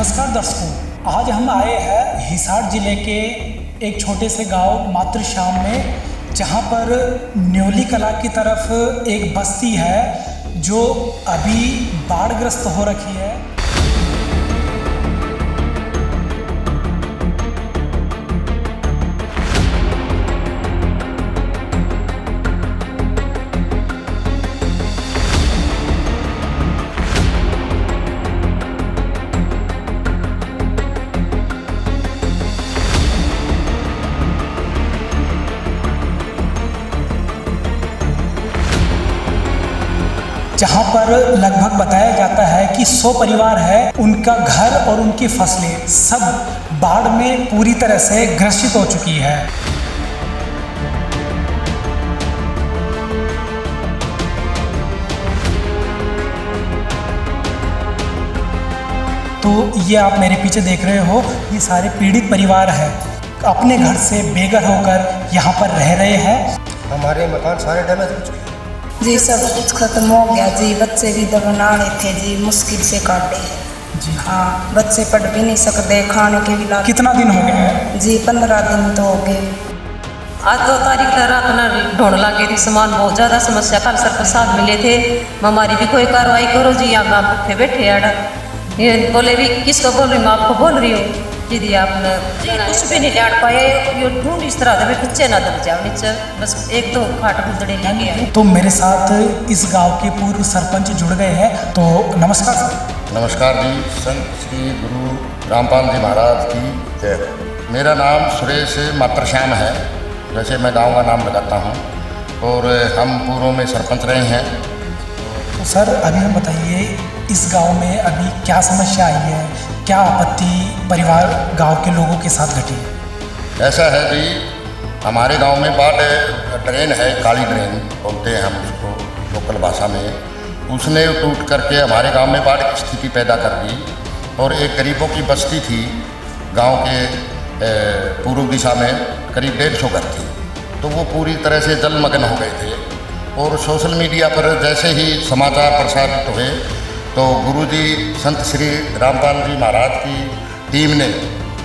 नमस्कार दर्शकों, आज हम आए हैं हिसार जिले के एक छोटे से गांव मातृश्याम में, जहां पर न्योली कला की तरफ एक बस्ती है जो अभी बाढ़ग्रस्त हो रखी है। जहाँ पर लगभग बताया जाता है कि 100 परिवार है, उनका घर और उनकी फसलें सब बाढ़ में पूरी तरह से ग्रसित हो चुकी है। तो ये आप मेरे पीछे देख रहे हो, ये सारे पीड़ित परिवार है, अपने घर से बेघर होकर यहाँ पर रह रहे हैं। हमारे मकान सारे डैमेज हो चुके हैं जी, सब कुछ खत्म हो गया जी। बच्चे भी दबना रहे थे जी, मुश्किल से काटे जी। हाँ, बच्चे पढ़ भी नहीं सकते, खाने के भी लाते। कितना दिन हो गया है जी? 15 दिन तो हो गए। आज 2 तारीख का रात में ढूंढ लगे थी, सामान बहुत ज़्यादा समस्या। कल सर प्रसाद मिले थे, हमारी भी कोई कार्रवाई करो जी। यहाँ गाँव भूखे बैठे आड़ा, ये बोले भी किसको बोल रही, मैं आपको बोल रही हूँ जी। दी आपने कुछ भी नहीं लाड़ पाए, ये ढूंढ इस तरह दबे कुच्चे ना दब जाओ नीचे, बस 1-2 खाट गुजड़े लगे। तो मेरे साथ इस गांव के पूर्व सरपंच जुड़ गए हैं, तो नमस्कार सर। नमस्कार जी। संत श्री गुरु रामपाल जी महाराज की जय। मेरा नाम सुरेश मातृश्याम है, वैसे मैं गांव का नाम लगाता हूं, और हम पूर्व में सरपंच रहे हैं। तो सर अभी हम बताइए, इस गांव में अभी क्या समस्या आई है, क्या आपत्ति परिवार गांव के लोगों के साथ घटी है? ऐसा है जी, हमारे गांव में बाढ़ ड्रेन है, काली ड्रेन बोलते हैं हम उसको लोकल भाषा में। उसने टूट करके हमारे गांव में बाढ़ की स्थिति पैदा कर दी, और एक गरीबों की बस्ती थी गांव के पूर्व दिशा में, करीब 150 घर थी, तो वो पूरी तरह से जलमग्न हो गए थे। और सोशल मीडिया पर जैसे ही समाचार प्रसारित हुए, तो गुरुजी संत श्री रामपाल जी महाराज की टीम ने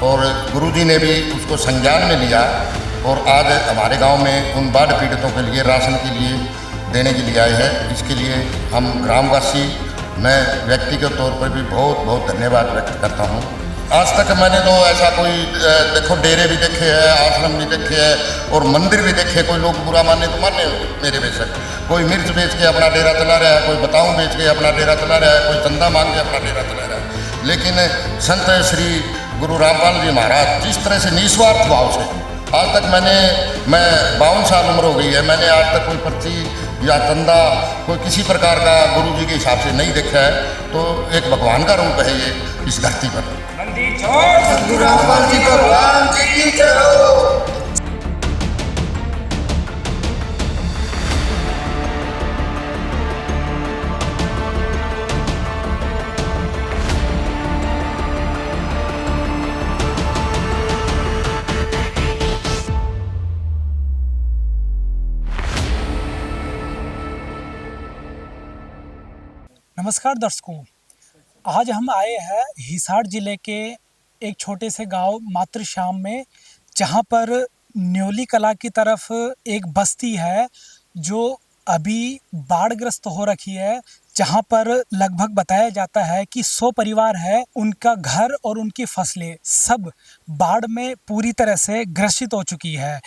और गुरुजी ने भी उसको संज्ञान में लिया, और आज हमारे गांव में उन बाढ़ पीड़ितों के लिए राशन के लिए देने के लिए आए हैं। इसके लिए हम ग्रामवासी, मैं व्यक्तिगत तौर पर भी बहुत बहुत धन्यवाद व्यक्त करता हूं। आज तक मैंने तो ऐसा कोई देखो डेरे भी देखे हैं, आश्रम भी देखे हैं, और मंदिर भी देखे। कोई लोग बुरा माने तो माने मेरे बेशक, कोई मिर्च बेच के अपना डेरा चला रहा है, कोई बताऊं बेच के अपना डेरा चला रहा है, कोई चंदा मांग के अपना डेरा चला रहा है। लेकिन संत श्री गुरु रामपाल जी महाराज जिस तरह से निस्वार्थ भाव से, आज तक मैं 52 साल उम्र हो गई है, मैंने आज तक कोई पर्ची या चंदा कोई किसी प्रकार का गुरु जी के हिसाब से नहीं देखा है। तो एक भगवान का रूप है ये इस धरती पर। रामपाल जी भगवान जी की जय हो। नमस्कार दर्शकों, आज हम आए हैं हिसार जिले के एक छोटे से गांव मातृश्याम में, जहां पर न्योली कला की तरफ एक बस्ती है जो अभी बाढ़ग्रस्त हो रखी है, जहां पर लगभग बताया जाता है कि 100 परिवार है, उनका घर और उनकी फसलें सब बाढ़ में पूरी तरह से ग्रसित हो चुकी है।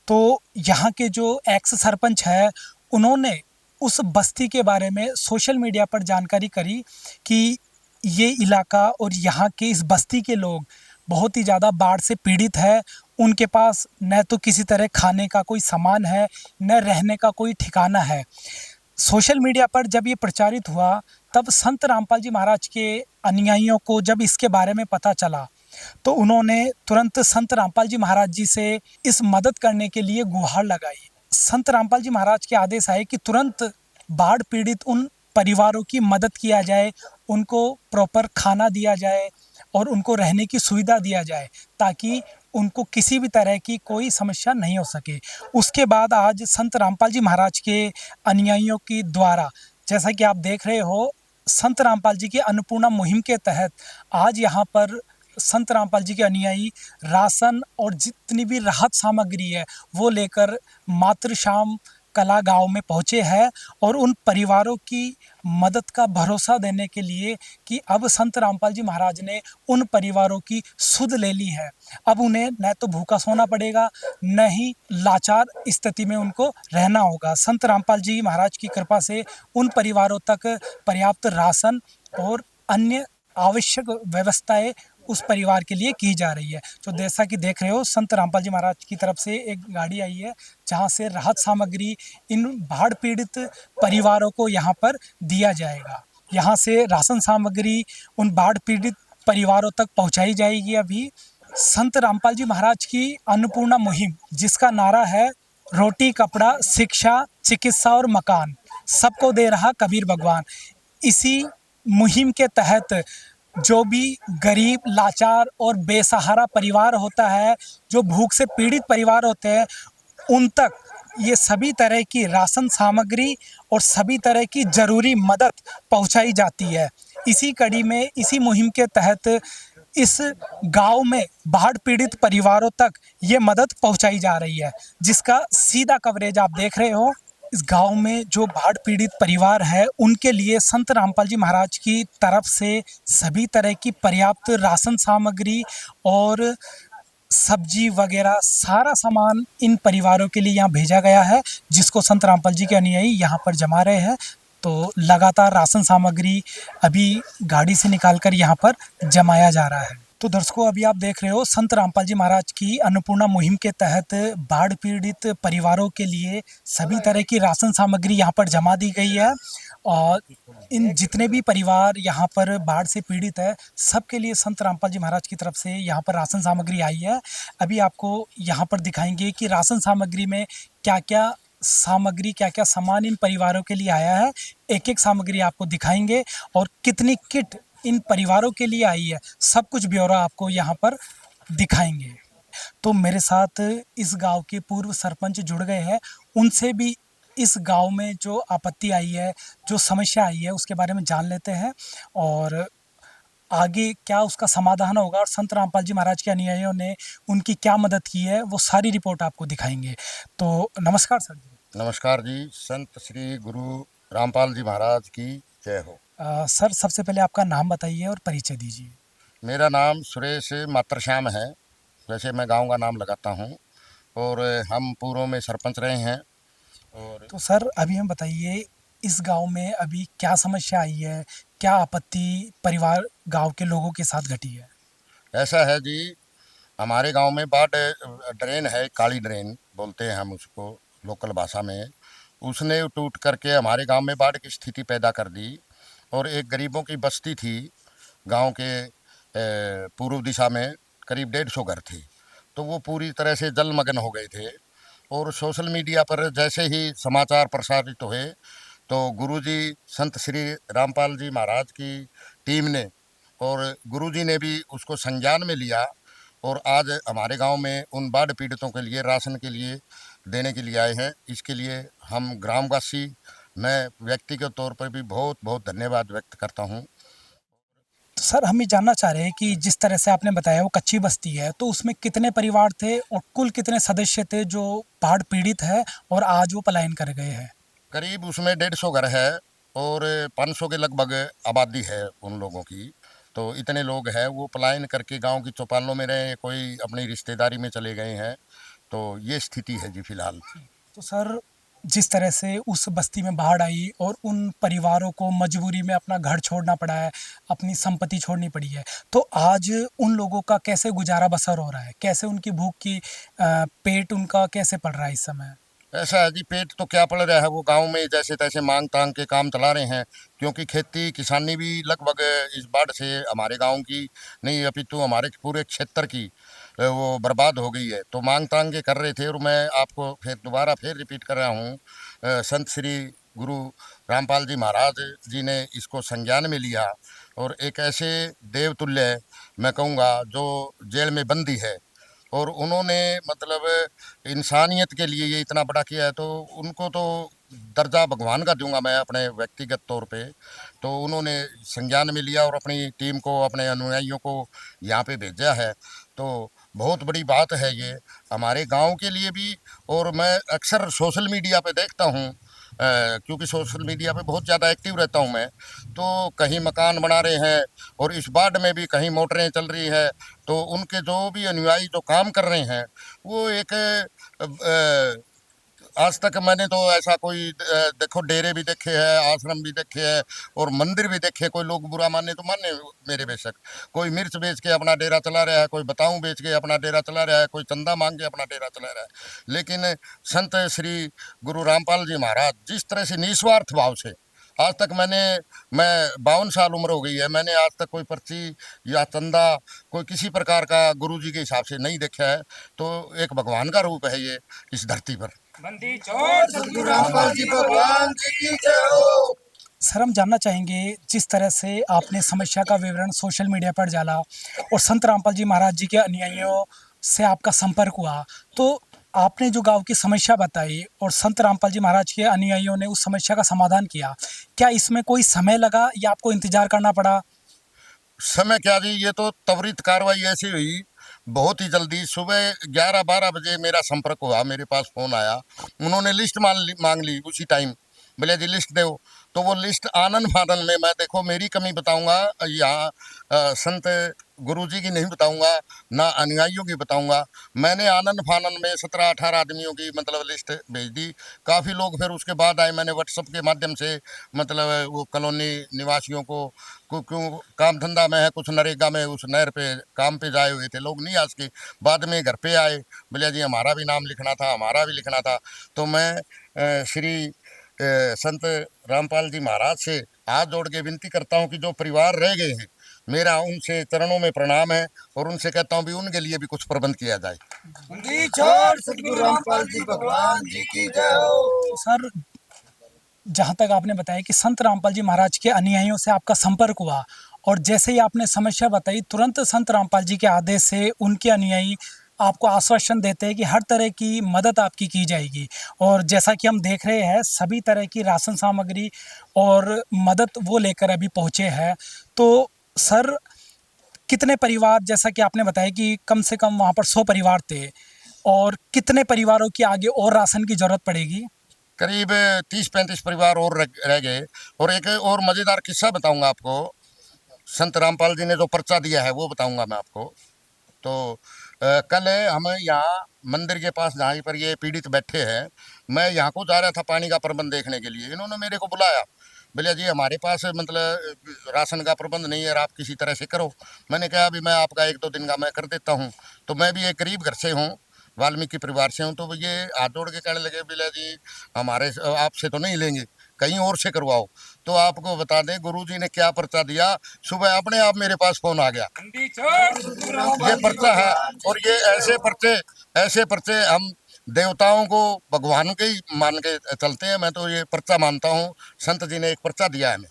तो यहाँ के जो एक्स सरपंच है, उन्होंने उस बस्ती के बारे में सोशल मीडिया पर जानकारी करी कि ये इलाका और यहाँ के इस बस्ती के लोग बहुत ही ज़्यादा बाढ़ से पीड़ित है। उनके पास न तो किसी तरह खाने का कोई सामान है, न रहने का कोई ठिकाना है। सोशल मीडिया पर जब ये प्रचारित हुआ, तब संत रामपाल जी महाराज के अनुयायियों को जब इसके बारे में पता चला, तो उन्होंने तुरंत संत रामपाल जी महाराज जी से इस मदद करने के लिए गुहार लगाई। संत रामपाल जी महाराज के आदेश आए कि तुरंत बाढ़ पीड़ित उन परिवारों की मदद किया जाए, उनको प्रॉपर खाना दिया जाए और उनको रहने की सुविधा दिया जाए, ताकि उनको किसी भी तरह की कोई समस्या नहीं हो सके। उसके बाद आज संत रामपाल जी महाराज के अनुयायियों के द्वारा, जैसा कि आप देख रहे हो, संत रामपाल जी की अन्नपूर्णा मुहिम के तहत आज यहाँ पर संत रामपाल जी के अनुयायी राशन और जितनी भी राहत सामग्री है वो लेकर मातृश्याम कला गांव में पहुँचे हैं और उन परिवारों की मदद का भरोसा देने के लिए कि अब संत रामपाल जी महाराज ने उन परिवारों की सुध ले ली है। अब उन्हें न तो भूखा सोना पड़ेगा, न ही लाचार स्थिति में उनको रहना होगा। संत रामपाल जी महाराज की कृपा से उन परिवारों तक पर्याप्त राशन और अन्य आवश्यक व्यवस्थाएं उस परिवार के लिए की जा रही है। जो जैसा कि देख रहे हो, संत रामपाल जी महाराज की तरफ से एक गाड़ी आई है जहां से राहत सामग्री इन बाढ़ पीड़ित परिवारों को यहां पर दिया जाएगा। यहां से राशन सामग्री उन बाढ़ पीड़ित परिवारों तक पहुंचाई जाएगी। अभी संत रामपाल जी महाराज की अन्नपूर्णा मुहिम, जिसका नारा है रोटी कपड़ा शिक्षा चिकित्सा और मकान, सबको दे रहा कबीर भगवान। इसी मुहिम के तहत जो भी गरीब लाचार और बेसहारा परिवार होता है, जो भूख से पीड़ित परिवार होते हैं, उन तक ये सभी तरह की राशन सामग्री और सभी तरह की ज़रूरी मदद पहुंचाई जाती है। इसी कड़ी में, इसी मुहिम के तहत इस गांव में बाढ़ पीड़ित परिवारों तक ये मदद पहुंचाई जा रही है, जिसका सीधा कवरेज आप देख रहे हो। इस गांव में जो बाढ़ पीड़ित परिवार है उनके लिए संत रामपाल जी महाराज की तरफ से सभी तरह की पर्याप्त राशन सामग्री और सब्जी वगैरह सारा सामान इन परिवारों के लिए यहाँ भेजा गया है, जिसको संत रामपाल जी के अनुयायी यहाँ पर जमा रहे हैं। तो लगातार राशन सामग्री अभी गाड़ी से निकालकर यहाँ पर जमाया जा रहा है। तो दर्शकों, अभी आप देख रहे हो संत रामपाल जी महाराज की अन्नपूर्णा मुहिम के तहत बाढ़ पीड़ित परिवारों के लिए सभी तरह की राशन सामग्री यहाँ पर जमा दी गई है और इन जितने भी परिवार यहाँ पर बाढ़ से पीड़ित है, सबके लिए संत रामपाल जी महाराज की तरफ से यहाँ पर राशन सामग्री आई है। अभी आपको यहाँ पर दिखाएंगे कि राशन सामग्री में क्या क्या सामान इन परिवारों के लिए आया है। एक एक सामग्री आपको दिखाएंगे और कितनी किट इन परिवारों के लिए आई है, सब कुछ ब्यौरा आपको यहाँ पर दिखाएंगे। तो मेरे साथ इस गांव के पूर्व सरपंच जुड़ गए हैं, उनसे भी इस गांव में जो आपत्ति आई है, जो समस्या आई है, उसके बारे में जान लेते हैं और आगे क्या उसका समाधान होगा और संत रामपाल जी महाराज के अनुयायियों ने उनकी क्या मदद की है, वो सारी रिपोर्ट आपको दिखाएंगे। तो नमस्कार सर जी। नमस्कार जी। संत श्री गुरु रामपाल जी महाराज की जय हो। सर, सबसे पहले आपका नाम बताइए और परिचय दीजिए। मेरा नाम सुरेश मातृश्याम है। वैसे मैं गांव का नाम लगाता हूं और हम पूर्व में सरपंच रहे हैं। और तो सर, अभी हम बताइए इस गांव में अभी क्या समस्या आई है, क्या आपत्ति परिवार गांव के लोगों के साथ घटी है? ऐसा है जी, हमारे गांव में बाढ़ ड्रेन है, काली ड्रेन बोलते हैं हम उसको लोकल भाषा में। उसने टूट करके हमारे गांव में बाढ़ की स्थिति पैदा कर दी और एक गरीबों की बस्ती थी गांव के पूर्व दिशा में, करीब 150 घर थे। तो वो पूरी तरह से जलमग्न हो गए थे और सोशल मीडिया पर जैसे ही समाचार प्रसारित हुए तो गुरुजी संत श्री रामपाल जी महाराज की टीम ने और गुरुजी ने भी उसको संज्ञान में लिया और आज हमारे गांव में उन बाढ़ पीड़ितों के लिए राशन के लिए देने के लिए आए हैं। इसके लिए हम ग्रामवासी, मैं व्यक्तिगत तौर पर भी बहुत बहुत धन्यवाद व्यक्त करता हूं। तो सर, हम ये जानना चाह रहे हैं कि जिस तरह से आपने बताया वो कच्ची बस्ती है, तो उसमें कितने परिवार थे और कुल कितने सदस्य थे जो बाढ़ पीड़ित है और आज वो पलायन कर गए हैं? करीब उसमें 150 घर है और 500 के लगभग आबादी है उन लोगों की। तो इतने लोग हैं, वो पलायन करके गांव की चौपालों में रहे, कोई अपनी रिश्तेदारी में चले गए हैं। तो ये स्थिति है जी फिलहाल। तो सर, जिस तरह से उस बस्ती में बाढ़ आई और उन परिवारों को मजबूरी में अपना घर छोड़ना पड़ा है, अपनी संपत्ति छोड़नी पड़ी है, तो आज उन लोगों का कैसे गुजारा बसर हो रहा है? कैसे उनकी भूख की पेट उनका कैसे पड़ रहा है इस समय? ऐसा है जी, पेट तो क्या पड़ रहा है, वो गांव में जैसे तैसे मांग तांग के काम चला रहे हैं, क्योंकि खेती किसानी भी लगभग इस बाढ़ से हमारे गांव की नहीं अपितु हमारे पूरे क्षेत्र की वो बर्बाद हो गई है। तो मांग तांग के कर रहे थे और मैं आपको दोबारा रिपीट कर रहा हूँ, संत श्री गुरु रामपाल जी महाराज जी ने इसको संज्ञान में लिया और एक ऐसे देवतुल्य मैं कहूँगा जो जेल में बंदी है और उन्होंने मतलब इंसानियत के लिए ये इतना बड़ा किया है, तो उनको तो दर्जा भगवान का दूंगा मैं अपने व्यक्तिगत तौर पे। तो उन्होंने संज्ञान में लिया और अपनी टीम को, अपने अनुयायियों को यहाँ पे भेजा है। तो बहुत बड़ी बात है ये हमारे गांव के लिए भी। और मैं अक्सर सोशल मीडिया पे देखता हूँ, क्योंकि सोशल मीडिया पे बहुत ज़्यादा एक्टिव रहता हूँ मैं। तो कहीं मकान बना रहे हैं और इस वार्ड में भी कहीं मोटरें चल रही है, तो उनके जो भी अनुयायी जो काम कर रहे हैं वो एक आज तक मैंने तो ऐसा कोई देखो डेरे भी देखे हैं, आश्रम भी देखे हैं और मंदिर भी देखे। कोई लोग बुरा माने तो माने मेरे बेशक, कोई मिर्च बेच के अपना डेरा चला रहा है, कोई बताऊं बेच के अपना डेरा चला रहा है, कोई चंदा मांग के अपना डेरा चला रहा है। लेकिन संत श्री गुरु रामपाल जी महाराज जिस तरह से निस्वार्थ भाव से आज तक मैं 52 साल उम्र हो गई है, मैंने आज तक कोई पर्ची या चंदा कोई किसी प्रकार का गुरु जी के हिसाब से नहीं देखा है। तो एक भगवान का रूप है ये इस धरती पर। बंदी छोड़ सतगुरु रामपाल जी भगवान जी की जय हो। सर, हम जानना चाहेंगे जिस तरह से आपने समस्या का विवरण सोशल मीडिया पर डाला और संत रामपाल जी महाराज जी के अनुयायियों से आपका संपर्क हुआ, तो आपने जो गांव की समस्या बताई और संत रामपाल जी महाराज के अनुयायियों ने उस समस्या का समाधान किया, क्या इसमें कोई समय लगा या आपको इंतजार करना पड़ा? समय क्या जी, ये तो त्वरित कार्रवाई ऐसी हुई, बहुत ही जल्दी सुबह 11-12 बजे मेरा संपर्क हुआ, मेरे पास फ़ोन आया। उन्होंने लिस्ट मांग ली उसी टाइम, बोले जी लिस्ट दो। तो वो लिस्ट आनन फानन में, मैं देखो मेरी कमी बताऊंगा यहाँ संत गुरुजी की नहीं बताऊंगा, ना अनुयायियों की बताऊंगा। मैंने आनन फानन में 17-18 आदमियों की मतलब लिस्ट भेज दी। काफ़ी लोग फिर उसके बाद आए, मैंने व्हाट्सअप के माध्यम से मतलब वो कॉलोनी निवासियों को क्यों काम धंधा में है, कुछ नरेगा में उस नहर पे काम पे जाए हुए थे लोग, नहीं आज के बाद में घर पे आए, बोले जी हमारा भी नाम लिखना था, हमारा भी लिखना था। तो मैं श्री संत रामपाल जी महाराज से हाथ जोड़ के विनती करता हूँ कि जो परिवार रह गए हैं, मेरा उनसे चरणों में प्रणाम है और उनसे कहता हूँ भी उनके लिए भी कुछ प्रबंध किया जाए। बंदी छोड़ सतगुरु रामपाल जी भगवान जी की जय हो। सर, जहाँ तक आपने बताया कि संत रामपाल जी महाराज के अनुयायियों से आपका संपर्क हुआ और जैसे ही आपने समस्या बताई, तुरंत संत रामपाल जी के आदेश से उनके अनुयायी आपको आश्वासन देते हैं कि हर तरह की मदद आपकी की जाएगी। और जैसा कि हम देख रहे हैं, सभी तरह की राशन सामग्री और मदद वो लेकर अभी पहुँचे हैं। तो सर, कितने परिवार, जैसा कि आपने बताया कि कम से कम वहाँ पर 100 परिवार थे, और कितने परिवारों की आगे और राशन की ज़रूरत पड़ेगी? करीब 30-35 परिवार और रह गए। और एक और मज़ेदार किस्सा बताऊंगा आपको, संत रामपाल जी ने जो पर्चा दिया है वो बताऊंगा मैं आपको। तो कल हम यहाँ मंदिर के पास जहाँ पर ये पीड़ित बैठे हैं, मैं यहाँ को जा रहा था पानी का प्रबंध देखने के लिए। इन्होंने मेरे को बुलाया, बोले जी हमारे पास मतलब राशन का प्रबंध नहीं है, आप किसी तरह से करो। मैंने कहा अभी मैं आपका 1-2 दिन का मैं कर देता हूँ। तो मैं भी एक गरीब घर से हूँ, वाल्मीकि परिवार से हूँ। तो ये हाथ जोड़ के कहने लगे, बोले जी हमारे आपसे तो नहीं लेंगे, कहीं और से करवाओ। तो आपको बता दें गुरुजी ने क्या पर्चा दिया, सुबह अपने आप मेरे पास फ़ोन आ गया, ये पर्चा है। और ये ऐसे पर्चे हम देवताओं को भगवान के ही मान के चलते हैं। मैं तो ये पर्चा मानता हूँ, संत जी ने एक पर्चा दिया है हमें।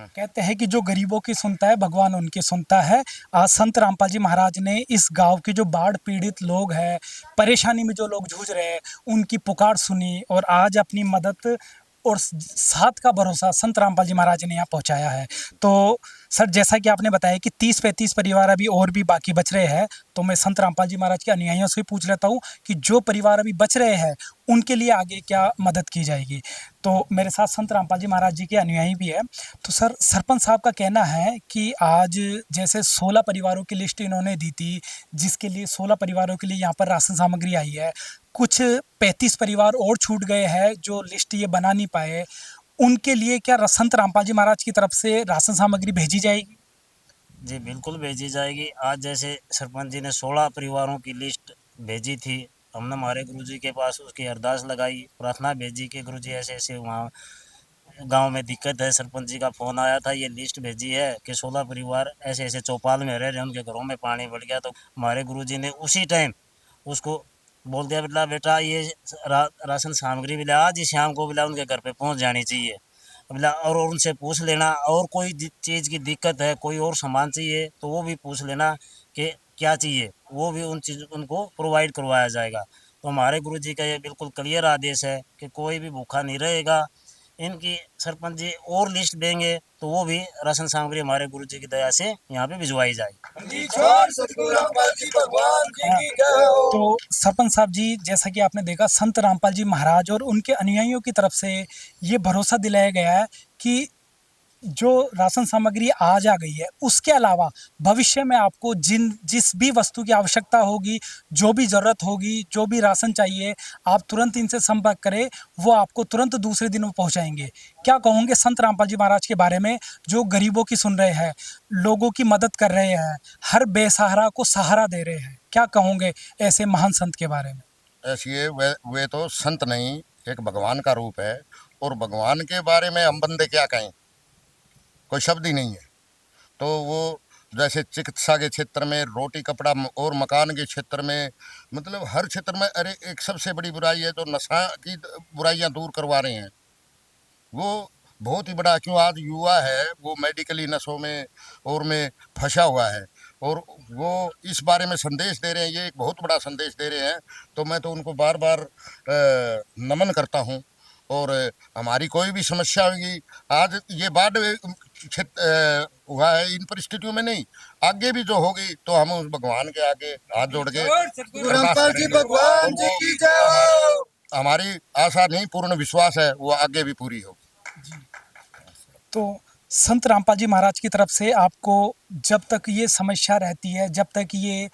कहते हैं कि जो गरीबों की सुनता है, भगवान उनकी सुनता है। आज संत रामपाल जी महाराज ने इस गांव के जो बाढ़ पीड़ित लोग हैं, परेशानी में जो लोग जूझ रहे हैं, उनकी पुकार सुनी और आज अपनी मदद और साथ का भरोसा संत रामपाल जी महाराज ने यहाँ पहुँचाया है। तो सर, जैसा कि आपने बताया कि 30-35 परिवार अभी और भी बाकी बच रहे हैं, तो मैं संत रामपाल जी महाराज के अनुयायियों से पूछ लेता हूँ कि जो परिवार अभी बच रहे हैं उनके लिए आगे क्या मदद की जाएगी। तो मेरे साथ संत रामपाल जी महाराज जी के अनुयायी भी है। तो सर, सरपंच साहब का कहना है कि आज जैसे 16 परिवारों की लिस्ट इन्होंने दी थी, जिसके लिए 16 परिवारों के लिए यहाँ पर राशन सामग्री आई है, कुछ 35 परिवार और छूट गए हैं जो लिस्ट ये बना नहीं पाए, उनके लिए क्या संत रामपाल जी महाराज की तरफ से राशन सामग्री भेजी जाएगी? जी बिल्कुल भेजी जाएगी। आज जैसे सरपंच जी ने 16 परिवारों की लिस्ट भेजी थी, हमने हमारे गुरुजी के पास उसकी अरदास लगाई, प्रार्थना भेजी कि गुरुजी ऐसे ऐसे वहाँ गांव में दिक्कत है। सरपंच जी का फ़ोन आया था, ये लिस्ट भेजी है कि 16 परिवार ऐसे ऐसे चौपाल में रह रहे हैं, उनके घरों में पानी बढ़ गया। तो हमारे गुरुजी ने उसी टाइम उसको बोल दिया, बेटा ये राशन सामग्री मिला आज ही शाम को मिला उनके घर पे पहुंच जानी चाहिए। बोला और उनसे पूछ लेना, और कोई चीज़ की दिक्कत है, कोई और सामान चाहिए तो वो भी पूछ लेना कि क्या चाहिए, वो भी उनको प्रोवाइड करवाया जाएगा। तो हमारे गुरुजी का ये बिल्कुल क्लियर आदेश है कि कोई भी भूखा नहीं रहेगा। इनकी सरपंच जी और लिस्ट देंगे तो वो भी राशन सामग्री हमारे गुरु जी की दया से यहाँ पे भिजवाई जाएगी। सतगुरु रामपाल जी भगवान जी की जय हो। तो सरपंच साहब जी, जैसा कि आपने देखा, संत रामपाल जी महाराज और उनके अनुयायियों की तरफ से ये भरोसा दिलाया गया है कि जो राशन सामग्री आज आ गई है, उसके अलावा भविष्य में आपको जिस भी वस्तु की आवश्यकता होगी, जो भी ज़रूरत होगी, जो भी राशन चाहिए, आप तुरंत इनसे संपर्क करें, वो आपको तुरंत दूसरे दिन वो पहुंचाएंगे। क्या कहोगे संत रामपाल जी महाराज के बारे में, जो गरीबों की सुन रहे हैं, लोगों की मदद कर रहे हैं, हर बेसहारा को सहारा दे रहे हैं? क्या कहोगे ऐसे महान संत के बारे में? ऐसी वे तो संत नहीं, एक भगवान का रूप है। और भगवान के बारे में हम बंदे क्या कहें, कोई शब्द ही नहीं है। तो वो जैसे चिकित्सा के क्षेत्र में, रोटी कपड़ा और मकान के क्षेत्र में, मतलब हर क्षेत्र में। अरे एक सबसे बड़ी बुराई है जो नशा की बुराइयां दूर करवा रहे हैं, वो बहुत ही बड़ा। क्यों आज युवा है वो मेडिकली नशों में और में फंसा हुआ है, और वो इस बारे में संदेश दे रहे हैं, ये एक बहुत बड़ा संदेश दे रहे हैं। तो मैं तो उनको बार बार नमन करता हूँ। और हमारी कोई भी समस्या होगी, आज ये बाढ़ हुआ है, इन परिस्थितियों में नहीं, आगे भी जो होगी तो हम उस भगवान के आगे हाथ जोड़ के सतगुरु रामपाल जी भगवान जी की जय हो। हमारी आशा नहीं, पूर्ण विश्वास है वो आगे भी पूरी होगी। तो संत रामपाल जी महाराज की तरफ से आपको जब तक ये समस्या रहती है, जब तक ये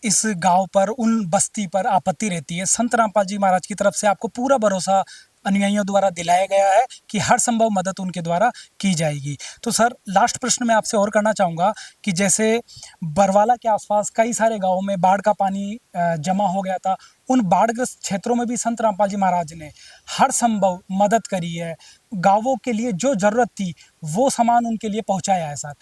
इस गांव पर, उन बस्ती पर आपत्ति रहती है, संत रामपाल जी महाराज की तरफ से आपको पूरा भरोसा अनुयायियों द्वारा दिलाया गया है कि हर संभव मदद उनके द्वारा की जाएगी। तो सर, लास्ट प्रश्न मैं आपसे और करना चाहूँगा कि जैसे बरवाला के आसपास कई सारे गांवों में बाढ़ का पानी जमा हो गया था, उन बाढ़ग्रस्त क्षेत्रों में भी संत रामपाल जी महाराज ने हर संभव मदद करी है, गांवों के लिए जो ज़रूरत थी वो सामान उनके लिए पहुंचाया है। सर,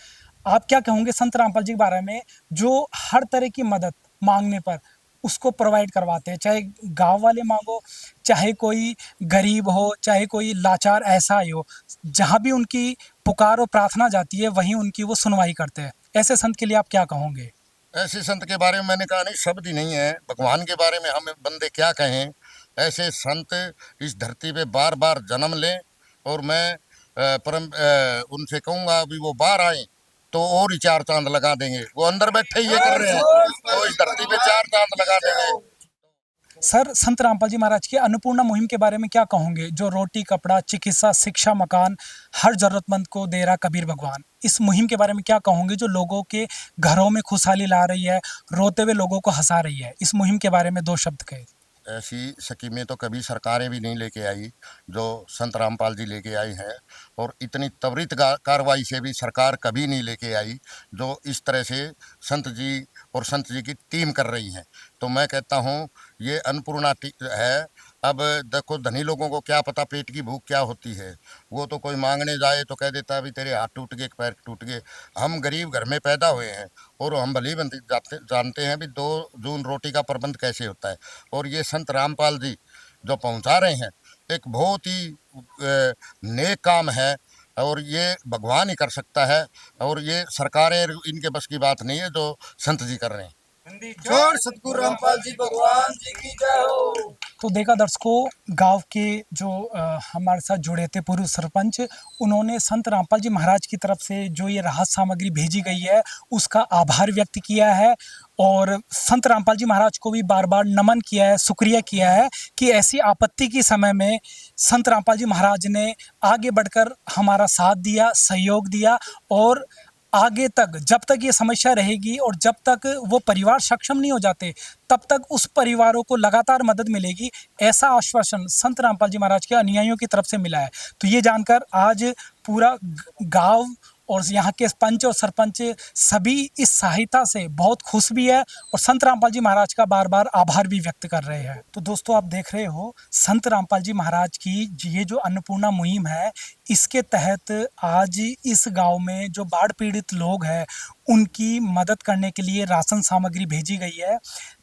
आप क्या कहोगे संत रामपाल जी के बारे में, जो हर तरह की मदद मांगने पर उसको प्रोवाइड करवाते हैं, चाहे गांव वाले मांगो, चाहे कोई गरीब हो, चाहे कोई लाचार ऐसा ही हो, जहां भी उनकी पुकार और प्रार्थना जाती है वहीं उनकी वो सुनवाई करते हैं। ऐसे संत के लिए आप क्या कहोगे? ऐसे संत के बारे में मैंने कहा नहीं, शब्द ही नहीं है। भगवान के बारे में हम बंदे क्या कहें। ऐसे संत इस धरती पे बार बार जन्म लें, और मैं उनसे कहूँगा अभी वो बाहर आए तो और ही 4 चांद लगा देंगे। वो अंदर बैठे ही ये कर रहे हैं, तो इस धरती पे 4 चांद लगा देंगे। सर, संत रामपाल जी महाराज की अन्नपूर्णा मुहिम के बारे में क्या कहोगे, जो रोटी कपड़ा चिकित्सा शिक्षा मकान हर जरूरतमंद को दे रहा कबीर भगवान, इस मुहिम के बारे में क्या कहोगे, जो लोगों के घरों में खुशहाली ला रही है, रोते हुए लोगों को हंसा रही है? इस मुहिम के बारे में 2 शब्द कहे। ऐसी स्कीमें तो कभी सरकारें भी नहीं लेके आई जो संत रामपाल जी लेके आई हैं, और इतनी त्वरित कार्रवाई से भी सरकार कभी नहीं लेके आई जो इस तरह से संत जी और संत जी की टीम कर रही हैं। तो मैं कहता हूँ ये अन्नपूर्णा है। अब देखो, धनी लोगों को क्या पता पेट की भूख क्या होती है, वो तो कोई मांगने जाए तो कह देता है अभी तेरे हाथ टूट गए, पैर टूट गए। हम गरीब घर में पैदा हुए हैं, और हम भली भांति जानते हैं भी 2 जून रोटी का प्रबंध कैसे होता है। और ये संत रामपाल जी जो पहुंचा रहे हैं, एक बहुत ही नेक काम है, और ये भगवान ही कर सकता है, और ये सरकारें इनके बस की बात नहीं है जो संत जी कर रहे हैं। जोर सतगुरु रामपाल जी भगवान जी की जय हो। तो देखा दर्शकों, गांव के जो हमारे साथ जुड़े थे पूर्व सरपंच, उन्होंने संत रामपाल जी महाराज की तरफ से जो ये राहत सामग्री भेजी गई है उसका आभार व्यक्त किया है, और संत रामपाल जी महाराज को भी बार बार नमन किया है, शुक्रिया किया है कि ऐसी आपत्ति के समय में संत रामपाल जी महाराज ने आगे बढ़कर हमारा साथ दिया, सहयोग दिया, और आगे तक जब तक ये समस्या रहेगी और जब तक वो परिवार सक्षम नहीं हो जाते, तब तक उस परिवारों को लगातार मदद मिलेगी, ऐसा आश्वासन संत रामपाल जी महाराज के अनुयायियों की तरफ से मिला है। तो ये जानकर आज पूरा गांव और यहाँ के पंच और सरपंच सभी इस सहायता से बहुत खुश भी है, और संत रामपाल जी महाराज का बार बार आभार भी व्यक्त कर रहे हैं। तो दोस्तों, आप देख रहे हो संत रामपाल जी महाराज की ये जो अन्नपूर्णा मुहिम है, इसके तहत आज इस गांव में जो बाढ़ पीड़ित लोग हैं उनकी मदद करने के लिए राशन सामग्री भेजी गई है।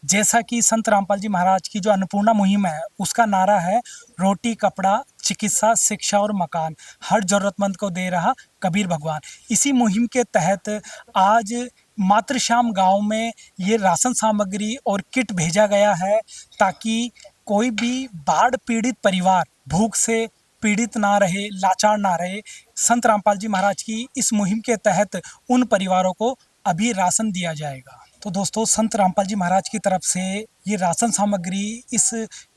जैसा कि संत रामपाल जी महाराज की जो अन्नपूर्णा मुहिम है उसका नारा है, रोटी कपड़ा चिकित्सा शिक्षा और मकान हर जरूरतमंद को दे रहा कबीर भगवान। इसी मुहिम के तहत आज मातृश्याम गांव में ये राशन सामग्री और किट भेजा गया है, ताकि कोई भी बाढ़ पीड़ित परिवार भूख से पीड़ित ना रहे, लाचार ना रहे, संत रामपाल जी महाराज की इस मुहिम के तहत उन परिवारों को अभी राशन दिया जाएगा। तो दोस्तों, संत रामपाल जी महाराज की तरफ से ये राशन सामग्री इस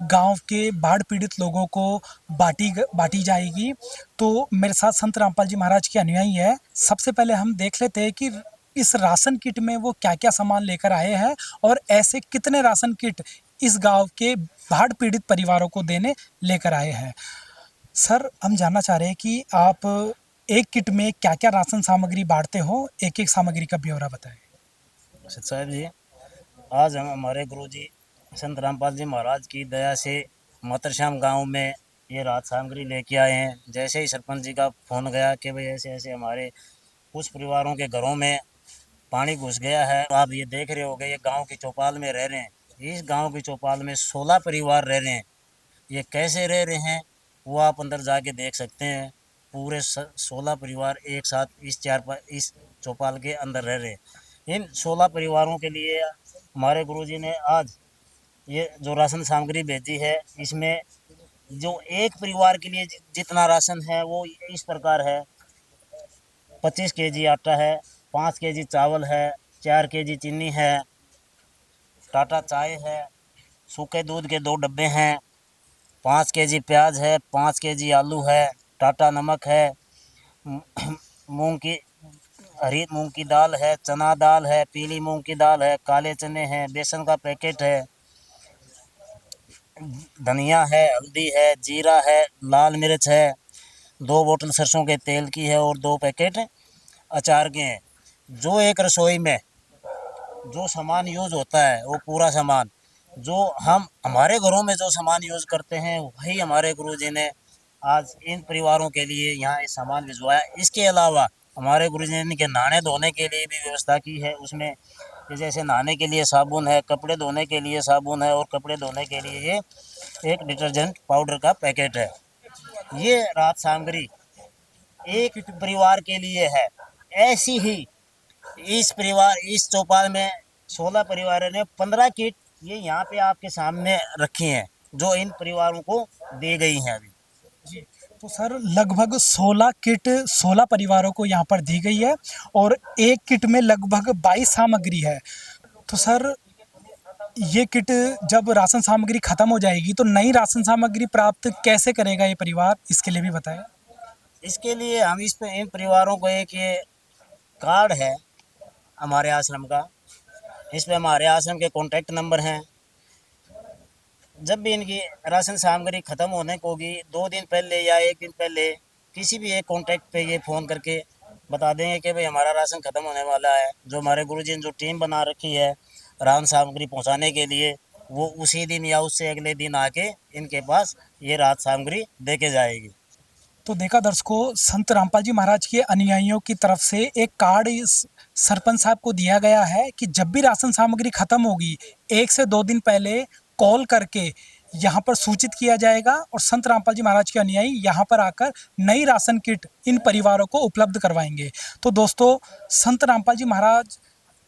गांव के बाढ़ पीड़ित लोगों को बांटी जाएगी। तो मेरे साथ संत रामपाल जी महाराज के अनुयायी है। सबसे पहले हम देख लेते हैं कि इस राशन किट में वो क्या-क्या सामान लेकर आए हैं और ऐसे कितने राशन किट इस गांव के बाढ़ पीड़ित परिवारों को देने लेकर आए हैं। सर, हम जानना चाह रहे हैं कि आप एक किट में क्या-क्या राशन सामग्री बांटते हो? एक-एक सामग्री का ब्यौरा बताएं। सच साहब जी, आज हम हमारे गुरुजी संत रामपाल जी महाराज की दया से मातरश्याम गांव में ये राहत सामग्री लेके आए हैं। जैसे ही सरपंच जी का फ़ोन गया कि भाई ऐसे ऐसे हमारे कुछ परिवारों के घरों में पानी घुस गया है। आप ये देख रहे होंगे, ये गांव की चौपाल में रह रहे हैं। इस गांव की चौपाल में 16 परिवार रह रहे हैं। ये कैसे रह रहे हैं वो आप अंदर जाके देख सकते हैं। पूरे 16 परिवार एक साथ इस चौपाल के अंदर रह रहे हैं। इन 16 परिवारों के लिए हमारे गुरुजी ने आज ये जो राशन सामग्री भेजी है, इसमें जो एक परिवार के लिए जितना राशन है वो इस प्रकार है। 25 केजी आटा है, 5 केजी चावल है, 4 केजी चीनी है, टाटा चाय है, सूखे दूध के 2 डब्बे हैं, 5 केजी प्याज है, 5 केजी आलू है, टाटा नमक है, मूंग की हरी मूंग की दाल है, चना दाल है, पीली मूंग की दाल है, काले चने हैं, बेसन का पैकेट है, धनिया है, हल्दी है, जीरा है, लाल मिर्च है, 2 बोतल सरसों के तेल की है और 2 पैकेट अचार के हैं। जो एक रसोई में जो सामान यूज़ होता है वो पूरा सामान, जो हम हमारे घरों में जो सामान यूज़ करते हैं वही हमारे गुरुजी ने आज इन परिवारों के लिए यहाँ ये सामान भिजवाया। इसके अलावा हमारे गुरुजी ने इनके नहाने धोने के लिए भी व्यवस्था की है। उसमें जैसे नहाने के लिए साबुन है, कपड़े धोने के लिए साबुन है और कपड़े धोने के लिए ये एक डिटर्जेंट पाउडर का पैकेट है। ये राहत सामग्री एक परिवार के लिए है। ऐसी ही इस चौपाल में 16 परिवारों ने 15 किट ये यहाँ पे आपके सामने रखी हैं, जो इन परिवारों को दी गई हैं अभी। जी, तो सर लगभग 16 किट 16 परिवारों को यहाँ पर दी गई है और एक किट में लगभग 22 सामग्री है। तो सर, ये किट जब राशन सामग्री खत्म हो जाएगी तो नई राशन सामग्री प्राप्त कैसे करेगा ये परिवार, इसके लिए भी बताएं। इसके लिए हम इन परिवारों को एक ये कार्ड है हमारे आश्रम का, इस पे हमारे आश्रम के कॉन्टैक्ट नंबर हैं। जब भी इनकी राशन सामग्री ख़त्म होने को होगी 2 दिन पहले या 1 दिन पहले किसी भी एक कॉन्टैक्ट पे ये फ़ोन करके बता देंगे कि भाई हमारा राशन ख़त्म होने वाला है। जो हमारे गुरुजी ने जो टीम बना रखी है राशन सामग्री पहुंचाने के लिए, वो उसी दिन या उससे अगले दिन आके इनके पास ये राहत सामग्री दे के जाएगी। तो देखा दर्शकों, संत रामपाल जी महाराज के अनुयायियों की तरफ से एक कार्ड इस सरपंच साहब को दिया गया है कि जब भी राशन सामग्री खत्म होगी 1 से 2 दिन पहले कॉल करके यहाँ पर सूचित किया जाएगा और संत रामपाल जी महाराज के अनुयायी यहाँ पर आकर नई राशन किट इन परिवारों को उपलब्ध करवाएंगे। तो दोस्तों, संत रामपाल जी महाराज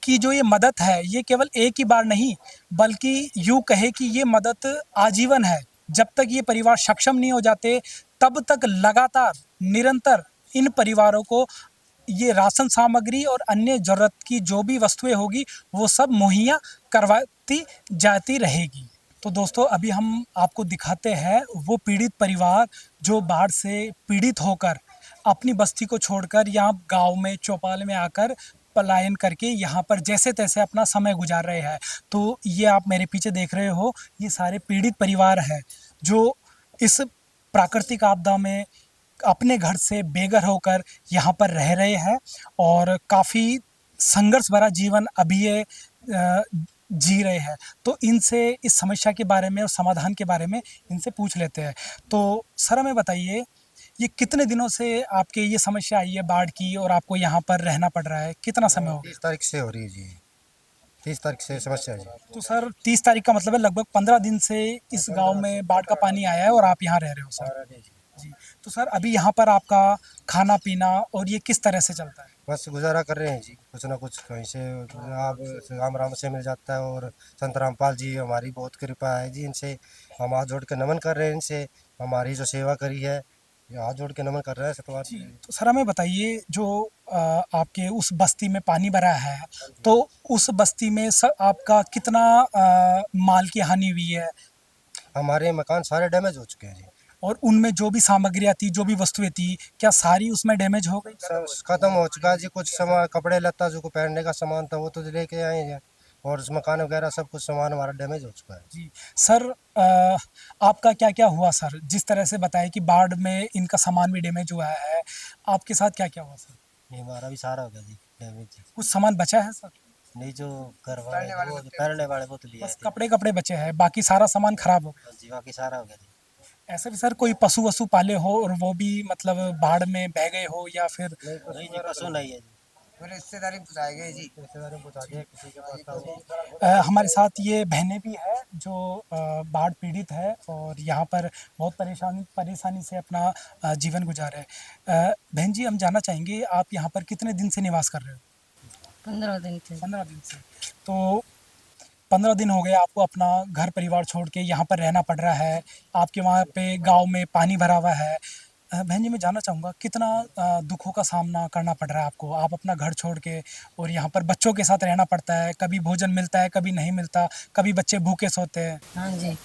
की जो ये मदद है, ये केवल एक ही बार नहीं बल्कि यूँ कहे कि ये मदद आजीवन है। जब तक ये परिवार सक्षम नहीं हो जाते तब तक लगातार निरंतर इन परिवारों को ये राशन सामग्री और अन्य ज़रूरत की जो भी वस्तुएं होगी वो सब मुहैया करवाती जाती रहेगी। तो दोस्तों, अभी हम आपको दिखाते हैं वो पीड़ित परिवार जो बाढ़ से पीड़ित होकर अपनी बस्ती को छोड़कर यहाँ गांव में चौपाल में आकर पलायन करके यहाँ पर जैसे तैसे अपना समय गुजार रहे हैं। तो ये आप मेरे पीछे देख रहे हो, ये सारे पीड़ित परिवार हैं जो इस प्राकृतिक आपदा में अपने घर से बेघर होकर यहाँ पर रह रहे हैं और काफ़ी संघर्ष भरा जीवन अभी ये जी रहे हैं। तो इनसे इस समस्या के बारे में और समाधान के बारे में इनसे पूछ लेते हैं। तो सर, हमें बताइए, ये कितने दिनों से आपके ये समस्या आई है बाढ़ की और आपको यहाँ पर रहना पड़ रहा है? कितना समय हो गया? 30 तारीख से हो रही है जी। 30 तारीख से समस्या है जी। तो सर, 30 तारीख का मतलब है लगभग 15 दिन से इस गांव में बाढ़ का पानी आया है और आप यहाँ रह रहे हो सर? जी। तो सर, अभी यहाँ पर आपका खाना पीना और ये किस तरह से चलता है? बस गुजारा कर रहे हैं जी, कुछ ना कुछ कहीं से आप राम राम से मिल जाता है। और संत रामपाल जी हमारी बहुत कृपा है जी, इनसे हम हाथ जोड़ के नमन कर रहे हैं। इनसे हमारी जो सेवा करी है ये हाथ जोड़ के नमन कर रहे हैं सतवार जी, तो सर हमें बताइए जो आपके उस बस्ती में पानी भरा है, तो उस बस्ती में आपका कितना माल की हानि हुई है? हमारे मकान सारे डैमेज हो चुके हैं जी। और उनमें जो भी सामग्रियाँ थी, जो भी वस्तुएँ थी, क्या सारी उसमें डैमेज हो गई? सब खत्म हो चुका है जी। कुछ सामान, कपड़े लत्ता जो को पहनने का सामान था वो तो लेके आए हैं, और उस मकान वगैरह सब कुछ सामान हमारा डैमेज हो चुका है। जी, सर आपका क्या-क्या हुआ सर? जिस तरह से बताया कि बाढ़ में इनका सामान भी डैमेज हुआ है, आपके साथ क्या-क्या हुआ सर? ये हमारा भी सारा हो गया जी डैमेज जी। कुछ सामान बचा है सर? नहीं, जो घर वाले वो जो पहनने वाले वो तो लिया बस है कपड़े-कपड़े बचे हैं, बाकी सारा सामान खराब हो गया। जी, बाकी सारा हो गया जी। ऐसे भी सर कोई पशु-वशु पाले हो और वो भी मतलब बाढ़ में बह गए हो या फिर नहीं जी, पशु नहीं है जी। रिश्तेदारी बुझाई गई जी, रिश्तेदारी बुझा दिया किसी के पास था वो। हमारे साथ ये बहनें भी हैं जो बाढ़ पीड़ित है और यहाँ पर बहुत परेशानी से अपना जीवन गुजार है। बहन जी हम जानना चाहेंगे आप यहाँ पर कितने दिन से निवास कर रहे हो? 15 दिन थे। 15 दिन से। तो 15 दिन हो गए आपको अपना घर परिवार छोड़ के यहाँ पर रहना पड़ रहा है। आपके वहाँ पे गाँव में पानी भरा हुआ है। बहन जी मैं जानना चाहूँगा कितना दुखों का सामना करना पड़ रहा है आपको? आप अपना घर छोड़ के और यहाँ पर बच्चों के साथ रहना पड़ता है, कभी भोजन मिलता है, कभी नहीं मिलता, कभी बच्चे भूखे सोते हैं। हाँ जी।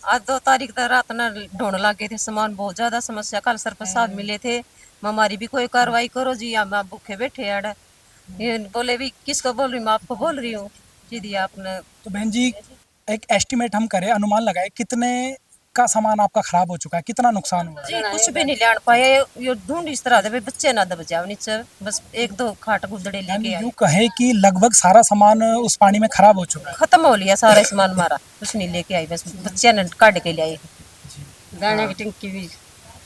आज 2 तारीख तक रात ना ढूंढ लागे थे सामान, बहुत ज्यादा समस्या। कल सरपंच साहब मिले थे, हमारी भी कोई कार्रवाई करो जी, हम आप भूखे बैठे अड़। ये बोले भी किसको बोल रही, मैं आपको बोल रही हूँ जी। दिया आपने तो बहन जी एक एस्टिमेट हम करें, अनुमान लगाएँ कितने का सामान आपका खराब हो चुका है? कितना नुकसान हुआ है? जी, कुछ भी नहीं लान पाए। ये ढूंढ इस तरह दे बच्चे ना दब जाओ नीचे, बस 1-2 खाट गुदड़े यानी लेके यूँ आए। कहें कि लगभग सारा सामान उस पानी में खराब हो चुका है। खत्म हो लिया सारा सामान हमारा, कुछ नहीं लेके आई, बस बच्चे ने काट के ले आई। दाने की टंकी भी।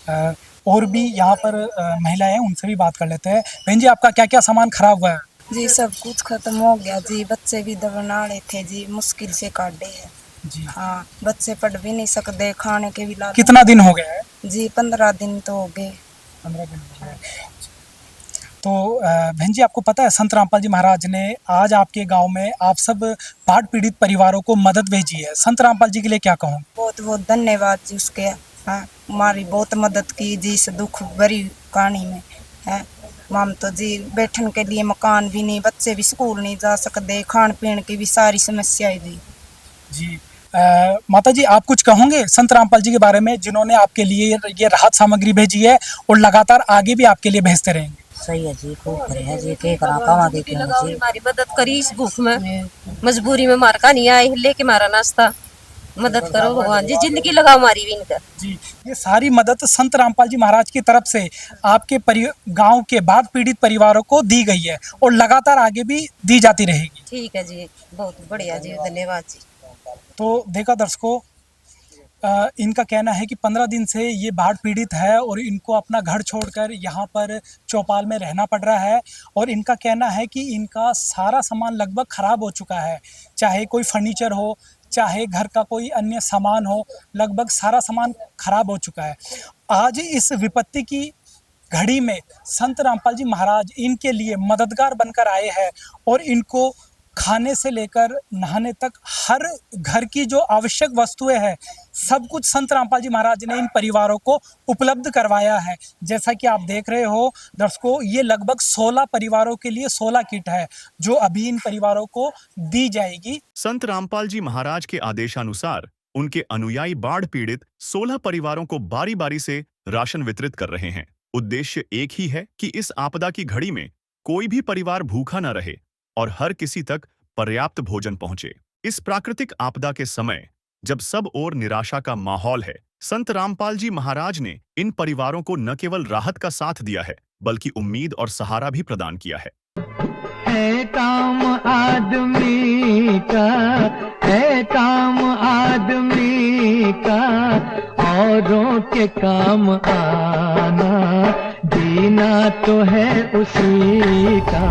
अ, और भी यहाँ पर महिलाएं हैं, उनसे भी बात कर लेते हैं। बहन जी आपका क्या-क्या सामान खराब हुआ है? जी सब कुछ खत्म हो गया जी, बच्चे भी दबनाड़े थे जी, मुश्किल से काटे हैं। जी। हाँ, बच्चे पढ़ भी नहीं सकते, खाने के भी लाल कितना दिन हो गया है? जी 15 दिन तो हो गए। 15 दिन हो गए। तो बहन जी आपको पता है संत रामपाल जी महाराज ने आज आपके गाँव में आप सब बाढ़ पीड़ित परिवारों को मदद भेजी है। संत रामपाल जी के लिए क्या कहूँ? बहुत बहुत धन्यवाद जी उसके। हाँ, हमारी बहुत मदद की जी इस दुख भरी कहानी में है। हम तो जी बैठने के लिए मकान भी नहीं, बच्चे भी स्कूल नहीं जा सकते, खान पीन की भी सारी समस्याएं जी। जी माता जी आप कुछ कहोगे संत रामपाल जी के बारे में जिन्होंने आपके लिए ये राहत सामग्री भेजी है और लगातार आगे भी आपके लिए भेजते रहेंगे? सही है जी, खूब करे है जी, के करा कमा दे के लगाओ जी। हमारी मदद करी इस भूख में, मजबूरी में मार का नहीं आए, लेके मारा नाश्ता। मदद करो भगवान जी, जिंदगी लगाओ हमारी भी इनका। जी ये सारी मदद संत रामपाल जी महाराज की तरफ से आपके गांव के बाढ़ पीड़ित परिवारों को दी गई है और लगातार आगे भी दी जाती रहेगी। ठीक है जी, बहुत बढ़िया जी, धन्यवाद जी। तो देखा दर्शकों इनका कहना है कि 15 दिन से ये बाढ़ पीड़ित है और इनको अपना घर छोड़कर यहाँ पर चौपाल में रहना पड़ रहा है और इनका कहना है कि इनका सारा सामान लगभग ख़राब हो चुका है, चाहे कोई फर्नीचर हो, चाहे घर का कोई अन्य सामान हो, लगभग सारा सामान खराब हो चुका है। आज इस विपत्ति की घड़ी में संत रामपाल जी महाराज इनके लिए मददगार बनकर आए हैं और इनको खाने से लेकर नहाने तक हर घर की जो आवश्यक वस्तुएं हैं सब कुछ संत रामपाल जी महाराज ने इन परिवारों को उपलब्ध करवाया है। जैसा कि आप देख रहे हो दर्शकों ये लगभग 16 परिवारों के लिए 16 किट है जो अभी इन परिवारों को दी जाएगी। संत रामपाल जी महाराज के आदेशानुसार उनके अनुयायी बाढ़ पीड़ित 16 परिवारों को बारी बारी से राशन वितरित कर रहे हैं। उद्देश्य एक ही है कि इस आपदा की घड़ी में कोई भी परिवार भूखा न रहे और हर किसी तक पर्याप्त भोजन पहुंचे। इस प्राकृतिक आपदा के समय जब सब ओर निराशा का माहौल है, संत रामपाल जी महाराज ने इन परिवारों को न केवल राहत का साथ दिया है बल्कि उम्मीद और सहारा भी प्रदान किया है। काम आदमी का है, काम आदमी का औरों के काम आना, जीना तो है उसी का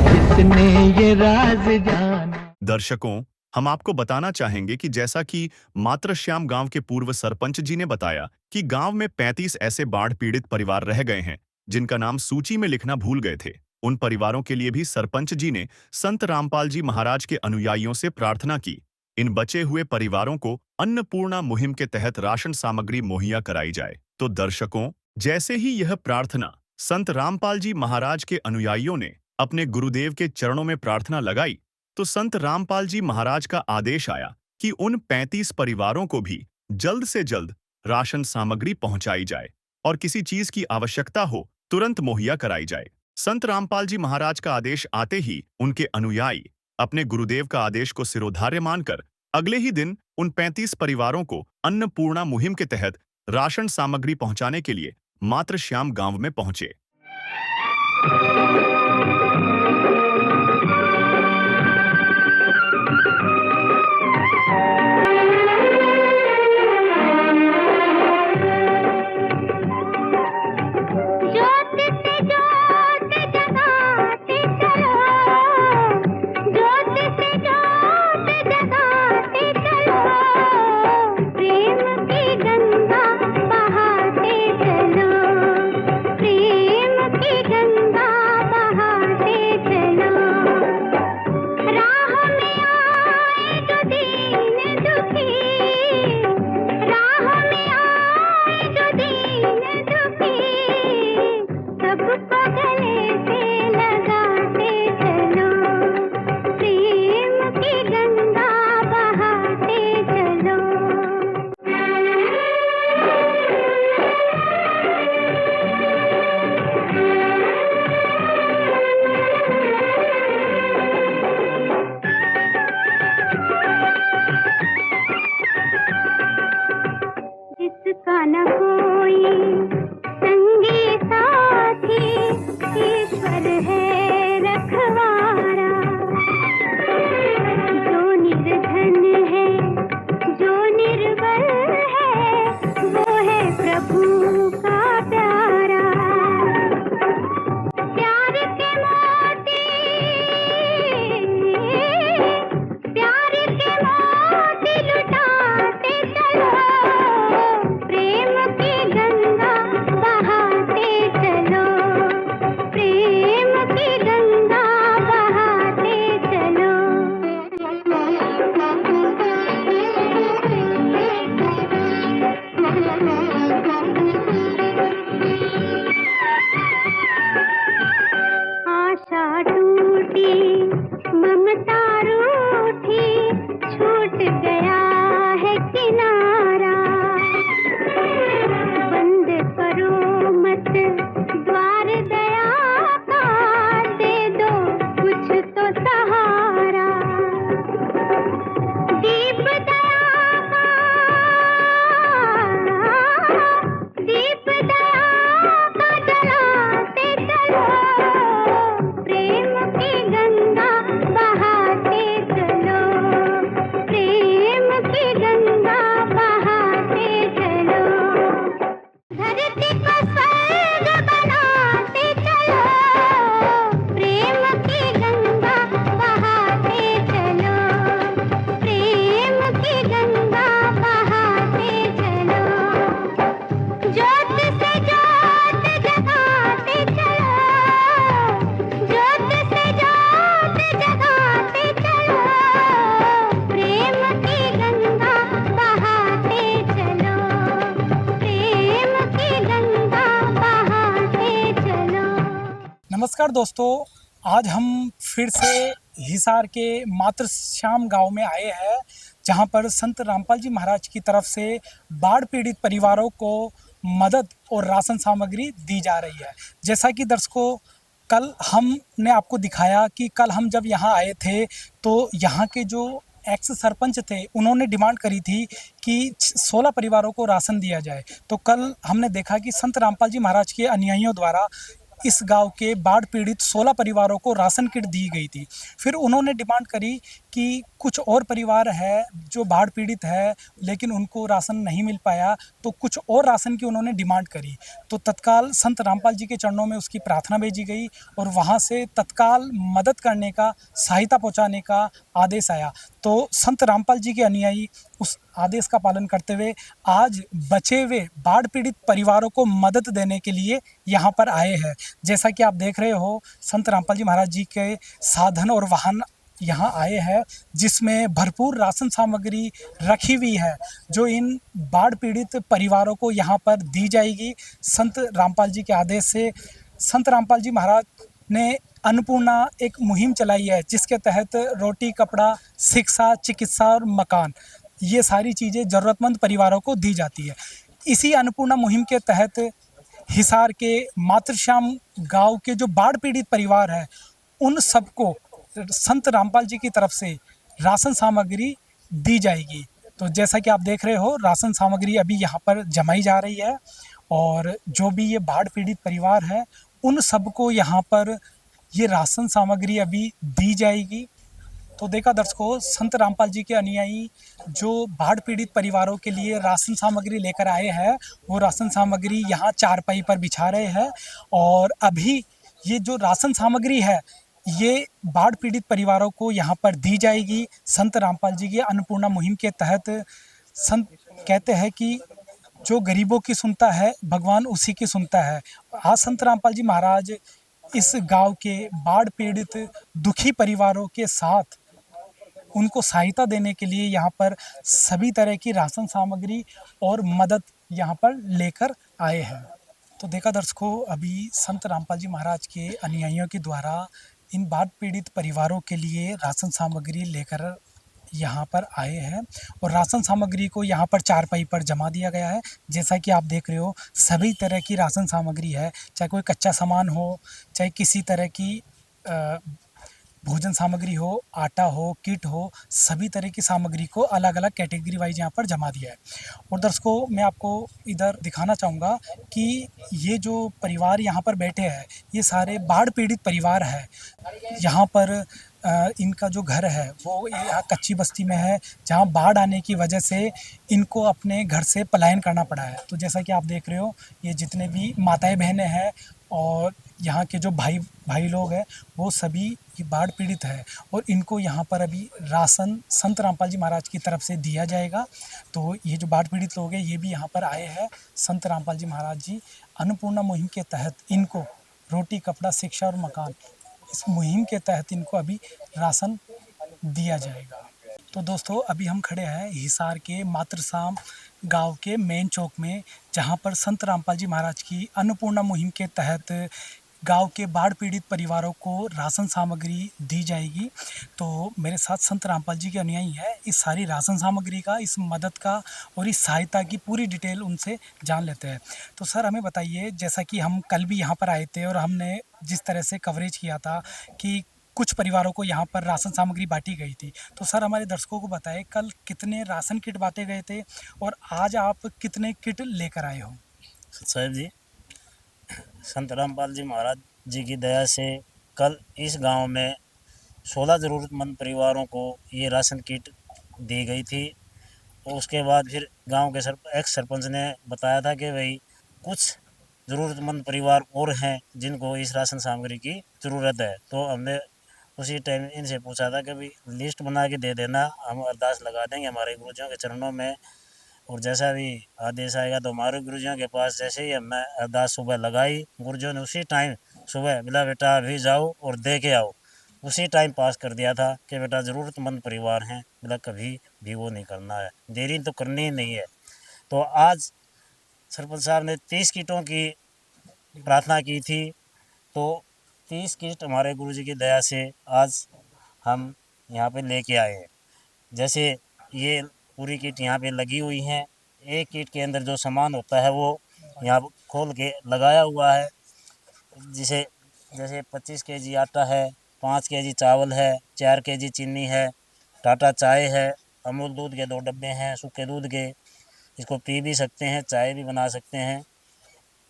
जिसने ये राज जाना। दर्शकों हम आपको बताना चाहेंगे कि जैसा कि मातृश्याम गांव के पूर्व सरपंच जी ने बताया कि गांव में 35 ऐसे बाढ़ पीड़ित परिवार रह गए हैं जिनका नाम सूची में लिखना भूल गए थे। उन परिवारों के लिए भी सरपंच जी ने संत रामपाल जी महाराज के अनुयायियों से प्रार्थना की इन बचे हुए परिवारों को अन्नपूर्णा मुहिम के तहत राशन सामग्री मुहैया कराई जाए। तो दर्शकों, जैसे ही यह प्रार्थना संत रामपाल जी महाराज के अनुयायियों ने अपने गुरुदेव के चरणों में प्रार्थना लगाई, तो संत रामपाल जी महाराज का आदेश आया कि उन 35 परिवारों को भी जल्द से जल्द राशन सामग्री पहुंचाई जाए और किसी चीज की आवश्यकता हो तुरंत मुहैया कराई जाए। संत रामपाल जी महाराज का आदेश आते ही उनके अनुयायी अपने गुरुदेव का आदेश को सिरोधार्य मानकर अगले ही दिन उन 35 परिवारों को अन्नपूर्णा मुहिम के तहत राशन सामग्री पहुंचाने के लिए मातृश्याम गांव में पहुंचे। नमस्कार दोस्तों, आज हम फिर से हिसार के मातृश्याम गांव में आए हैं, जहां पर संत रामपाल जी महाराज की तरफ से बाढ़ पीड़ित परिवारों को मदद और राशन सामग्री दी जा रही है। जैसा कि दर्शकों, कल हमने आपको दिखाया कि कल हम जब यहां आए थे तो यहां के जो एक्स सरपंच थे, उन्होंने डिमांड करी थी कि 16 परिवारों को राशन दिया जाए। तो कल हमने देखा कि संत रामपाल जी महाराज के अनुयायियों द्वारा इस गांव के बाढ़ पीड़ित 16 परिवारों को राशन किट दी गई थी। फिर उन्होंने डिमांड करी कि कुछ और परिवार है जो बाढ़ पीड़ित है लेकिन उनको राशन नहीं मिल पाया, तो कुछ और राशन की उन्होंने डिमांड करी। तो तत्काल संत रामपाल जी के चरणों में उसकी प्रार्थना भेजी गई और वहाँ से तत्काल मदद करने का, सहायता पहुँचाने का आदेश आया। तो संत रामपाल जी के अनुयायी उस आदेश का पालन करते हुए आज बचे हुए बाढ़ पीड़ित परिवारों को मदद देने के लिए यहाँ पर आए हैं। जैसा कि आप देख रहे हो, संत रामपाल जी महाराज जी के साधन और वाहन यहाँ आए हैं, जिसमें भरपूर राशन सामग्री रखी हुई है, जो इन बाढ़ पीड़ित परिवारों को यहाँ पर दी जाएगी। संत रामपाल जी के आदेश से संत रामपाल जी महाराज ने अन्नपूर्णा एक मुहिम चलाई है, जिसके तहत रोटी, कपड़ा, शिक्षा, चिकित्सा और मकान, ये सारी चीज़ें ज़रूरतमंद परिवारों को दी जाती है। इसी अन्नपूर्णा मुहिम के तहत हिसार के मातृश्याम गांव के जो बाढ़ पीड़ित परिवार हैं, उन सबको संत रामपाल जी की तरफ से राशन सामग्री दी जाएगी। तो जैसा कि आप देख रहे हो, राशन सामग्री अभी यहाँ पर जमाई जा रही है, और जो भी ये बाढ़ पीड़ित परिवार है, उन सबको यहाँ पर ये राशन सामग्री अभी दी जाएगी। तो देखा दर्शकों, संत रामपाल जी के अनुयायी जो बाढ़ पीड़ित परिवारों के लिए राशन सामग्री लेकर आए हैं, वो राशन सामग्री यहाँ चारपाई पर बिछा रहे हैं। और अभी ये जो राशन सामग्री है, ये बाढ़ पीड़ित परिवारों को यहाँ पर दी जाएगी। संत रामपाल जी की अन्नपूर्णा मुहिम के तहत संत कहते हैं कि जो गरीबों की सुनता है, भगवान उसी की सुनता है। आज संत रामपाल जी महाराज इस गांव के बाढ़ पीड़ित दुखी परिवारों के साथ उनको सहायता देने के लिए यहाँ पर सभी तरह की राशन सामग्री और मदद यहाँ पर लेकर आए हैं। तो देखा दर्शकों, अभी संत रामपाल जी महाराज के अनुयायियों के द्वारा इन बाढ़ पीड़ित परिवारों के लिए राशन सामग्री लेकर यहाँ पर आए हैं, और राशन सामग्री को यहाँ पर चारपाई पर जमा दिया गया है। जैसा कि आप देख रहे हो, सभी तरह की राशन सामग्री है, चाहे कोई कच्चा सामान हो, चाहे किसी तरह की भोजन सामग्री हो, आटा हो, किट हो, सभी तरह की सामग्री को अलग अलग कैटेगरी वाइज यहाँ पर जमा दिया है। और दर्शकों, मैं आपको इधर दिखाना चाहूँगा कि ये जो परिवार यहाँ पर बैठे हैं, ये सारे बाढ़ पीड़ित परिवार है। यहाँ पर इनका जो घर है वो यहाँ कच्ची बस्ती में है, जहाँ बाढ़ आने की वजह से इनको अपने घर से पलायन करना पड़ा है। तो जैसा कि आप देख रहे हो, ये जितने भी माताएं बहनें हैं और यहाँ के जो भाई लोग हैं, वो सभी ये बाढ़ पीड़ित है, और इनको यहाँ पर अभी राशन संत रामपाल जी महाराज की तरफ से दिया जाएगा। तो ये जो बाढ़ पीड़ित लोग हैं, ये भी यहाँ पर आए हैं। संत रामपाल जी महाराज जी अन्नपूर्णा मुहिम के तहत इनको रोटी, कपड़ा, शिक्षा और मकान, इस मुहिम के तहत इनको अभी राशन दिया जाएगा। तो दोस्तों, अभी हम खड़े हैं हिसार के मातृश्याम गांव के मेन चौक में, जहां पर संत रामपाल जी महाराज की अन्नपूर्णा मुहिम के तहत गांव के बाढ़ पीड़ित परिवारों को राशन सामग्री दी जाएगी। तो मेरे साथ संत रामपाल जी के अनुयायी हैं। इस सारी राशन सामग्री का, इस मदद का और इस सहायता की पूरी डिटेल उनसे जान लेते हैं। तो सर, हमें बताइए, जैसा कि हम कल भी यहाँ पर आए थे और हमने जिस तरह से कवरेज किया था कि कुछ परिवारों को यहाँ पर राशन सामग्री बांटी गई थी, तो सर हमारे दर्शकों को बताएं, कल कितने राशन किट बांटे गए थे और आज आप कितने किट लेकर आए हो? साहब जी, संत रामपाल जी महाराज जी की दया से कल इस गांव में 16 ज़रूरतमंद परिवारों को ये राशन किट दी गई थी। और उसके बाद फिर गांव के एक्स सरपंच ने बताया था कि भाई कुछ ज़रूरतमंद परिवार और हैं जिनको इस राशन सामग्री की ज़रूरत है। तो हमने उसी टाइम इनसे पूछा था कि भाई लिस्ट बना के दे देना, हम अरदास लगा देंगे हमारे गुरुजियों के चरणों में, और जैसा भी आदेश आएगा तो हमारे गुरुजियों के पास जैसे ही हमने अरदास सुबह लगाई, गुरुजियों ने उसी टाइम सुबह बोला बेटा अभी जाओ और दे के आओ, उसी टाइम पास कर दिया था कि बेटा ज़रूरतमंद परिवार हैं, बोला कभी भी वो नहीं करना है, देरी तो करनी ही नहीं है। तो आज सरपंच साहब ने 30 किटों की प्रार्थना की थी, तो 30 किट हमारे गुरुजी की दया से आज हम यहाँ पे लेके आए हैं। जैसे ये पूरी किट यहाँ पे लगी हुई हैं। एक किट के अंदर जो सामान होता है वो यहाँ खोल के लगाया हुआ है। जैसे 25 केजी आटा है, 5 केजी चावल है, 4 केजी चीनी है, टाटा चाय है, अमूल दूध के 2 डब्बे हैं सूखे दूध के, इसको पी भी सकते हैं, चाय भी बना सकते हैं।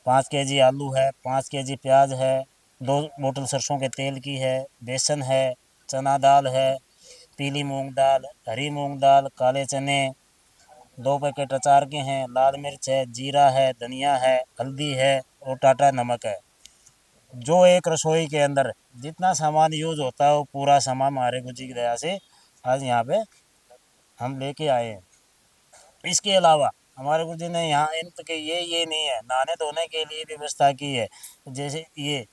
5 केजी आलू है, 5 केजी प्याज है, 2 बोतल सरसों के तेल की है, बेसन है, चना दाल है, पीली मूंग दाल, हरी मूंग दाल, काले चने, 2 पैकेट अचार के हैं, लाल मिर्च है, जीरा है, धनिया है, हल्दी है और टाटा नमक है। जो एक रसोई के अंदर जितना सामान यूज़ होता है वो पूरा सामान हमारे गुरुजी की दया से आज यहाँ पे हम लेके आए हैं। इसके अलावा हमारे गुरुजी ने यहाँ इन के ये नहीं है, नहाने धोने के लिए व्यवस्था की है। जैसे ये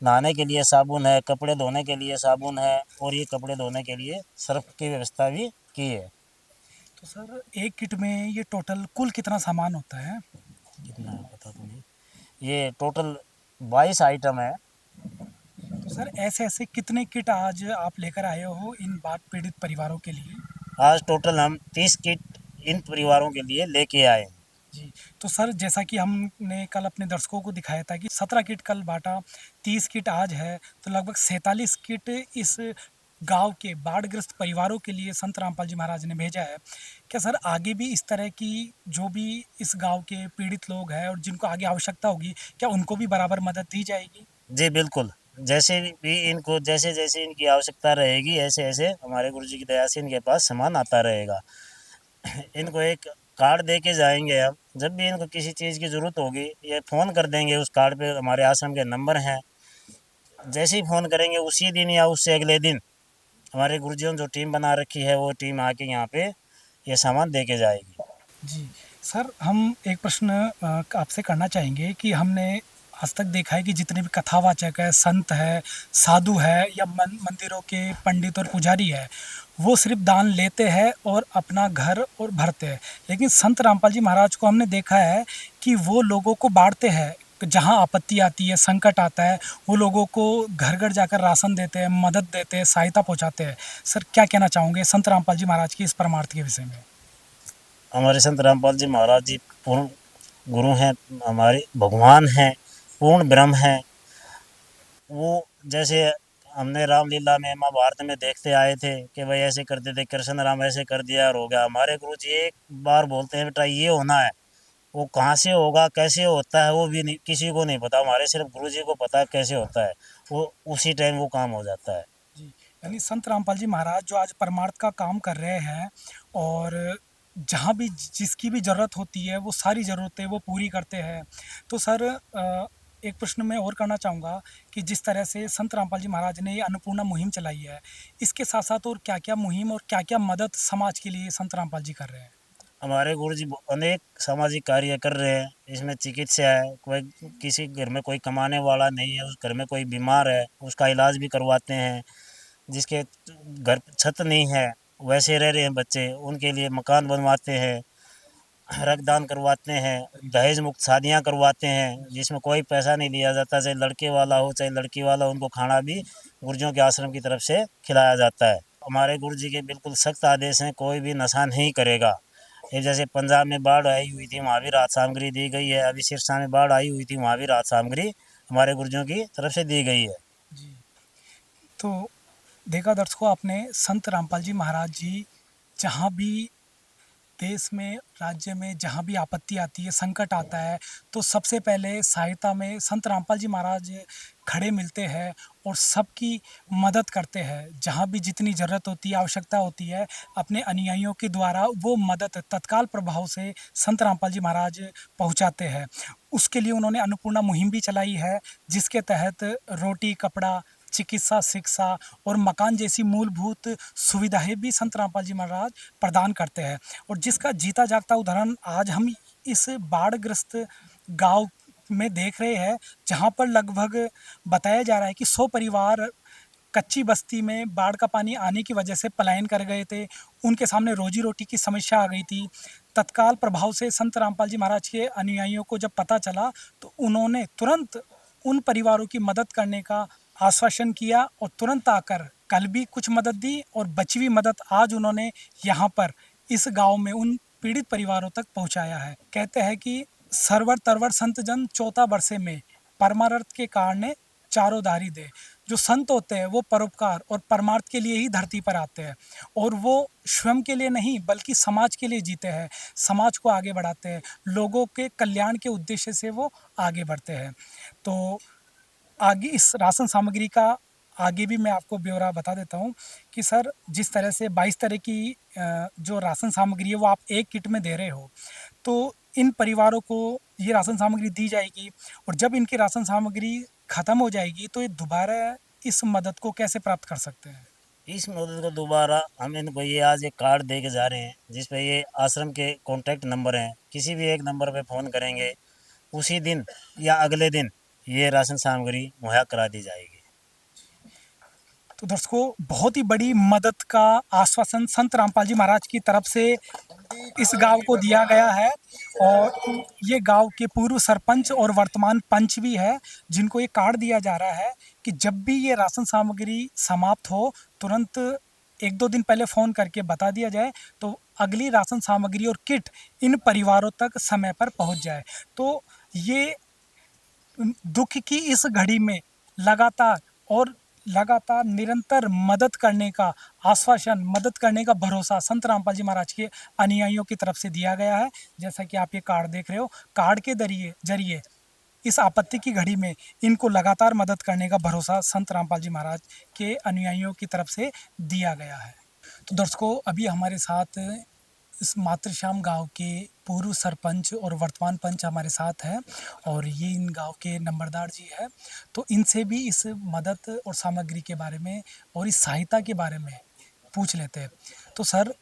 नहाने के लिए साबुन है, कपड़े धोने के लिए साबुन है, और ये कपड़े धोने के लिए सर्फ की व्यवस्था भी की है। तो सर एक किट में ये टोटल कुल कितना सामान होता है? कितना है पता तो नहीं। ये टोटल 22 आइटम है। तो सर ऐसे ऐसे कितने किट आज आप लेकर आए हो इन बाढ़ पीड़ित परिवारों के लिए? आज टोटल हम 30 किट इन परिवारों के लिए लेके आए हैं। जी, तो सर जैसा कि हमने कल अपने दर्शकों को दिखाया था कि 17 किट कल बाँटा, 30 किट आज है, तो लगभग 47 किट इस गाँव के बाढ़ग्रस्त परिवारों के लिए संत रामपाल जी महाराज ने भेजा है। क्या सर आगे भी इस तरह की जो भी इस गाँव के पीड़ित लोग हैं और जिनको आगे आवश्यकता होगी, क्या उनको भी बराबर मदद दी जाएगी? जी बिल्कुल, जैसे भी इनको जैसे जैसे इनकी आवश्यकता रहेगी, ऐसे ऐसे हमारे गुरु जी की दया से इनके पास सामान आता रहेगा। इनको एक कार्ड दे के जाएंगे हम, जब भी इनको किसी चीज़ की ज़रूरत होगी ये फ़ोन कर देंगे, उस कार्ड पे हमारे आश्रम के नंबर हैं। जैसे ही फ़ोन करेंगे उसी दिन या उससे अगले दिन हमारे गुरुजियों ने जो टीम बना रखी है वो टीम आके यहाँ पे ये सामान दे के जाएगी। जी, सर हम एक प्रश्न आपसे करना चाहेंगे कि हमने आज तक देखा है कि जितने भी कथावाचक है, संत है, साधु है या मंदिरों के पंडित और पुजारी है, वो सिर्फ दान लेते हैं और अपना घर और भरते हैं। लेकिन संत रामपाल जी महाराज को हमने देखा है कि वो लोगों को बाँटते हैं, जहाँ आपत्ति आती है, संकट आता है, वो लोगों को घर-घर जाकर राशन देते हैं, मदद देते हैं, सहायता पहुँचाते हैं। सर क्या कहना चाहोगे संत रामपाल जी महाराज की इस परमार्थ के विषय में? हमारे संत रामपाल जी महाराज जी पूर्ण गुरु हैं, हमारे भगवान हैं, पूर्ण ब्रह्म हैं। वो जैसे हमने रामलीला में महाभारत में देखते आए थे कि भाई ऐसे करते थे, कृष्ण राम ऐसे कर दिया और हो गया। हमारे गुरु जी एक बार बोलते हैं बेटा ये होना है, वो कहाँ से होगा कैसे होता है वो भी नहीं, किसी को नहीं पता, हमारे सिर्फ गुरु जी को पता है कैसे होता है, वो उसी टाइम वो काम हो जाता है। जी, यानी संत रामपाल जी महाराज जो आज परमार्थ का काम कर रहे हैं और जहाँ भी जिसकी भी ज़रूरत होती है वो सारी ज़रूरतें वो पूरी करते हैं। तो सर एक प्रश्न मैं और करना चाहूँगा कि जिस तरह से संत रामपाल जी महाराज ने ये अन्नपूर्णा मुहिम चलाई है, इसके साथ-साथ और क्या-क्या मुहिम और क्या-क्या मदद समाज के लिए संत रामपाल जी कर रहे हैं? हमारे गुरु जी अनेक सामाजिक कार्य कर रहे हैं, इसमें चिकित्सा है, कोई किसी घर में कोई कमाने वाला नहीं है, उस घर में कोई बीमार है उसका इलाज भी करवाते हैं, जिसके घर छत नहीं है वैसे रह रहे हैं बच्चे उनके लिए मकान बनवाते हैं, रक्तदान करवाते हैं, दहेज मुक्त शादियाँ करवाते हैं जिसमें कोई पैसा नहीं लिया जाता, चाहे लड़के वाला हो चाहे लड़की वाला, उनको खाना भी गुरुजियों के आश्रम की तरफ से खिलाया जाता है। हमारे गुरु जी के बिल्कुल सख्त आदेश हैं, कोई भी नशा नहीं करेगा। ये जैसे पंजाब में बाढ़ आई हुई थी वहाँ भी राहत सामग्री दी गई है, अभी सिरसा में बाढ़ आई हुई थी वहाँ भी राहत सामग्री हमारे गुरुजियों की तरफ से दी गई है। जी, तो देखा दर्शकों आपने संत रामपाल जी महाराज जी जहाँ भी देश में, राज्य में जहाँ भी आपत्ति आती है, संकट आता है, तो सबसे पहले सहायता में संत रामपाल जी महाराज खड़े मिलते हैं और सबकी मदद करते हैं। जहाँ भी जितनी ज़रूरत होती है, आवश्यकता होती है, अपने अनुयायियों के द्वारा वो मदद तत्काल प्रभाव से संत रामपाल जी महाराज पहुँचाते हैं। उसके लिए उन्होंने अन्नपूर्णा मुहिम भी चलाई है, जिसके तहत रोटी, कपड़ा, चिकित्सा, शिक्षा और मकान जैसी मूलभूत सुविधाएँ भी संत रामपाल जी महाराज प्रदान करते हैं। और जिसका जीता जागता उदाहरण आज हम इस बाढ़ग्रस्त गाँव में देख रहे हैं, जहाँ पर लगभग बताया जा रहा है कि 100 परिवार कच्ची बस्ती में बाढ़ का पानी आने की वजह से पलायन कर गए थे। उनके सामने रोजी-रोटी की समस्या आ गई थी। तत्काल प्रभाव से संत रामपाल जी महाराज के अनुयायियों को जब पता चला, तो उन्होंने तुरंत उन परिवारों की मदद करने का आश्वासन किया और तुरंत आकर कल भी कुछ मदद दी और बची हुई मदद आज उन्होंने यहाँ पर इस गाँव में उन पीड़ित परिवारों तक पहुँचाया है। कहते हैं कि सरवर तरवर संत जन चौथा बरसे में, परमार्थ के कारणे चारों धारी दे। जो संत होते हैं वो परोपकार और परमार्थ के लिए ही धरती पर आते हैं और वो स्वयं के लिए नहीं बल्कि समाज के लिए जीते हैं, समाज को आगे बढ़ाते हैं, लोगों के कल्याण के उद्देश्य से वो आगे बढ़ते हैं। तो आगे इस राशन सामग्री का आगे भी मैं आपको ब्यौरा बता देता हूँ कि सर जिस तरह से 22 तरह की जो राशन सामग्री है वो आप एक किट में दे रहे हो, तो इन परिवारों को ये राशन सामग्री दी जाएगी और जब इनकी राशन सामग्री ख़त्म हो जाएगी तो ये दोबारा इस मदद को कैसे प्राप्त कर सकते हैं? इस मदद को दोबारा हम इनको ये आज एक कार्ड दे के जा रहे हैं जिस पे ये आश्रम के कॉन्टैक्ट नंबर हैं, किसी भी एक नंबर पे फ़ोन करेंगे उसी दिन या अगले दिन ये राशन सामग्री मुहैया करा दी जाएगी। तो दर्शकों, बहुत ही बड़ी मदद का आश्वासन संत रामपाल जी महाराज की तरफ से इस गांव को दिया गया है। और ये गांव के पूर्व सरपंच और वर्तमान पंच भी है, जिनको ये कार्ड दिया जा रहा है कि जब भी ये राशन सामग्री समाप्त हो, तुरंत 1-2 दिन पहले फ़ोन करके बता दिया जाए, तो अगली राशन सामग्री और किट इन परिवारों तक समय पर पहुंच जाए। तो ये दुख की इस घड़ी में लगातार निरंतर मदद करने का आश्वासन, मदद करने का भरोसा संत रामपाल जी महाराज के अनुयायियों की तरफ से दिया गया है। जैसा कि आप ये कार्ड देख रहे हो, कार्ड के जरिए इस आपत्ति की घड़ी में इनको लगातार मदद करने का भरोसा संत रामपाल जी महाराज के अनुयायियों की तरफ से दिया गया है। तो दर्शकों, अभी हमारे साथ इस मातृश्याम गांव के पूर्व सरपंच और वर्तमान पंच हमारे साथ हैं, और ये इन गांव के नंबरदार जी हैं। तो इनसे भी इस मदद और सामग्री के बारे में और इस सहायता के बारे में पूछ लेते हैं। तो सर,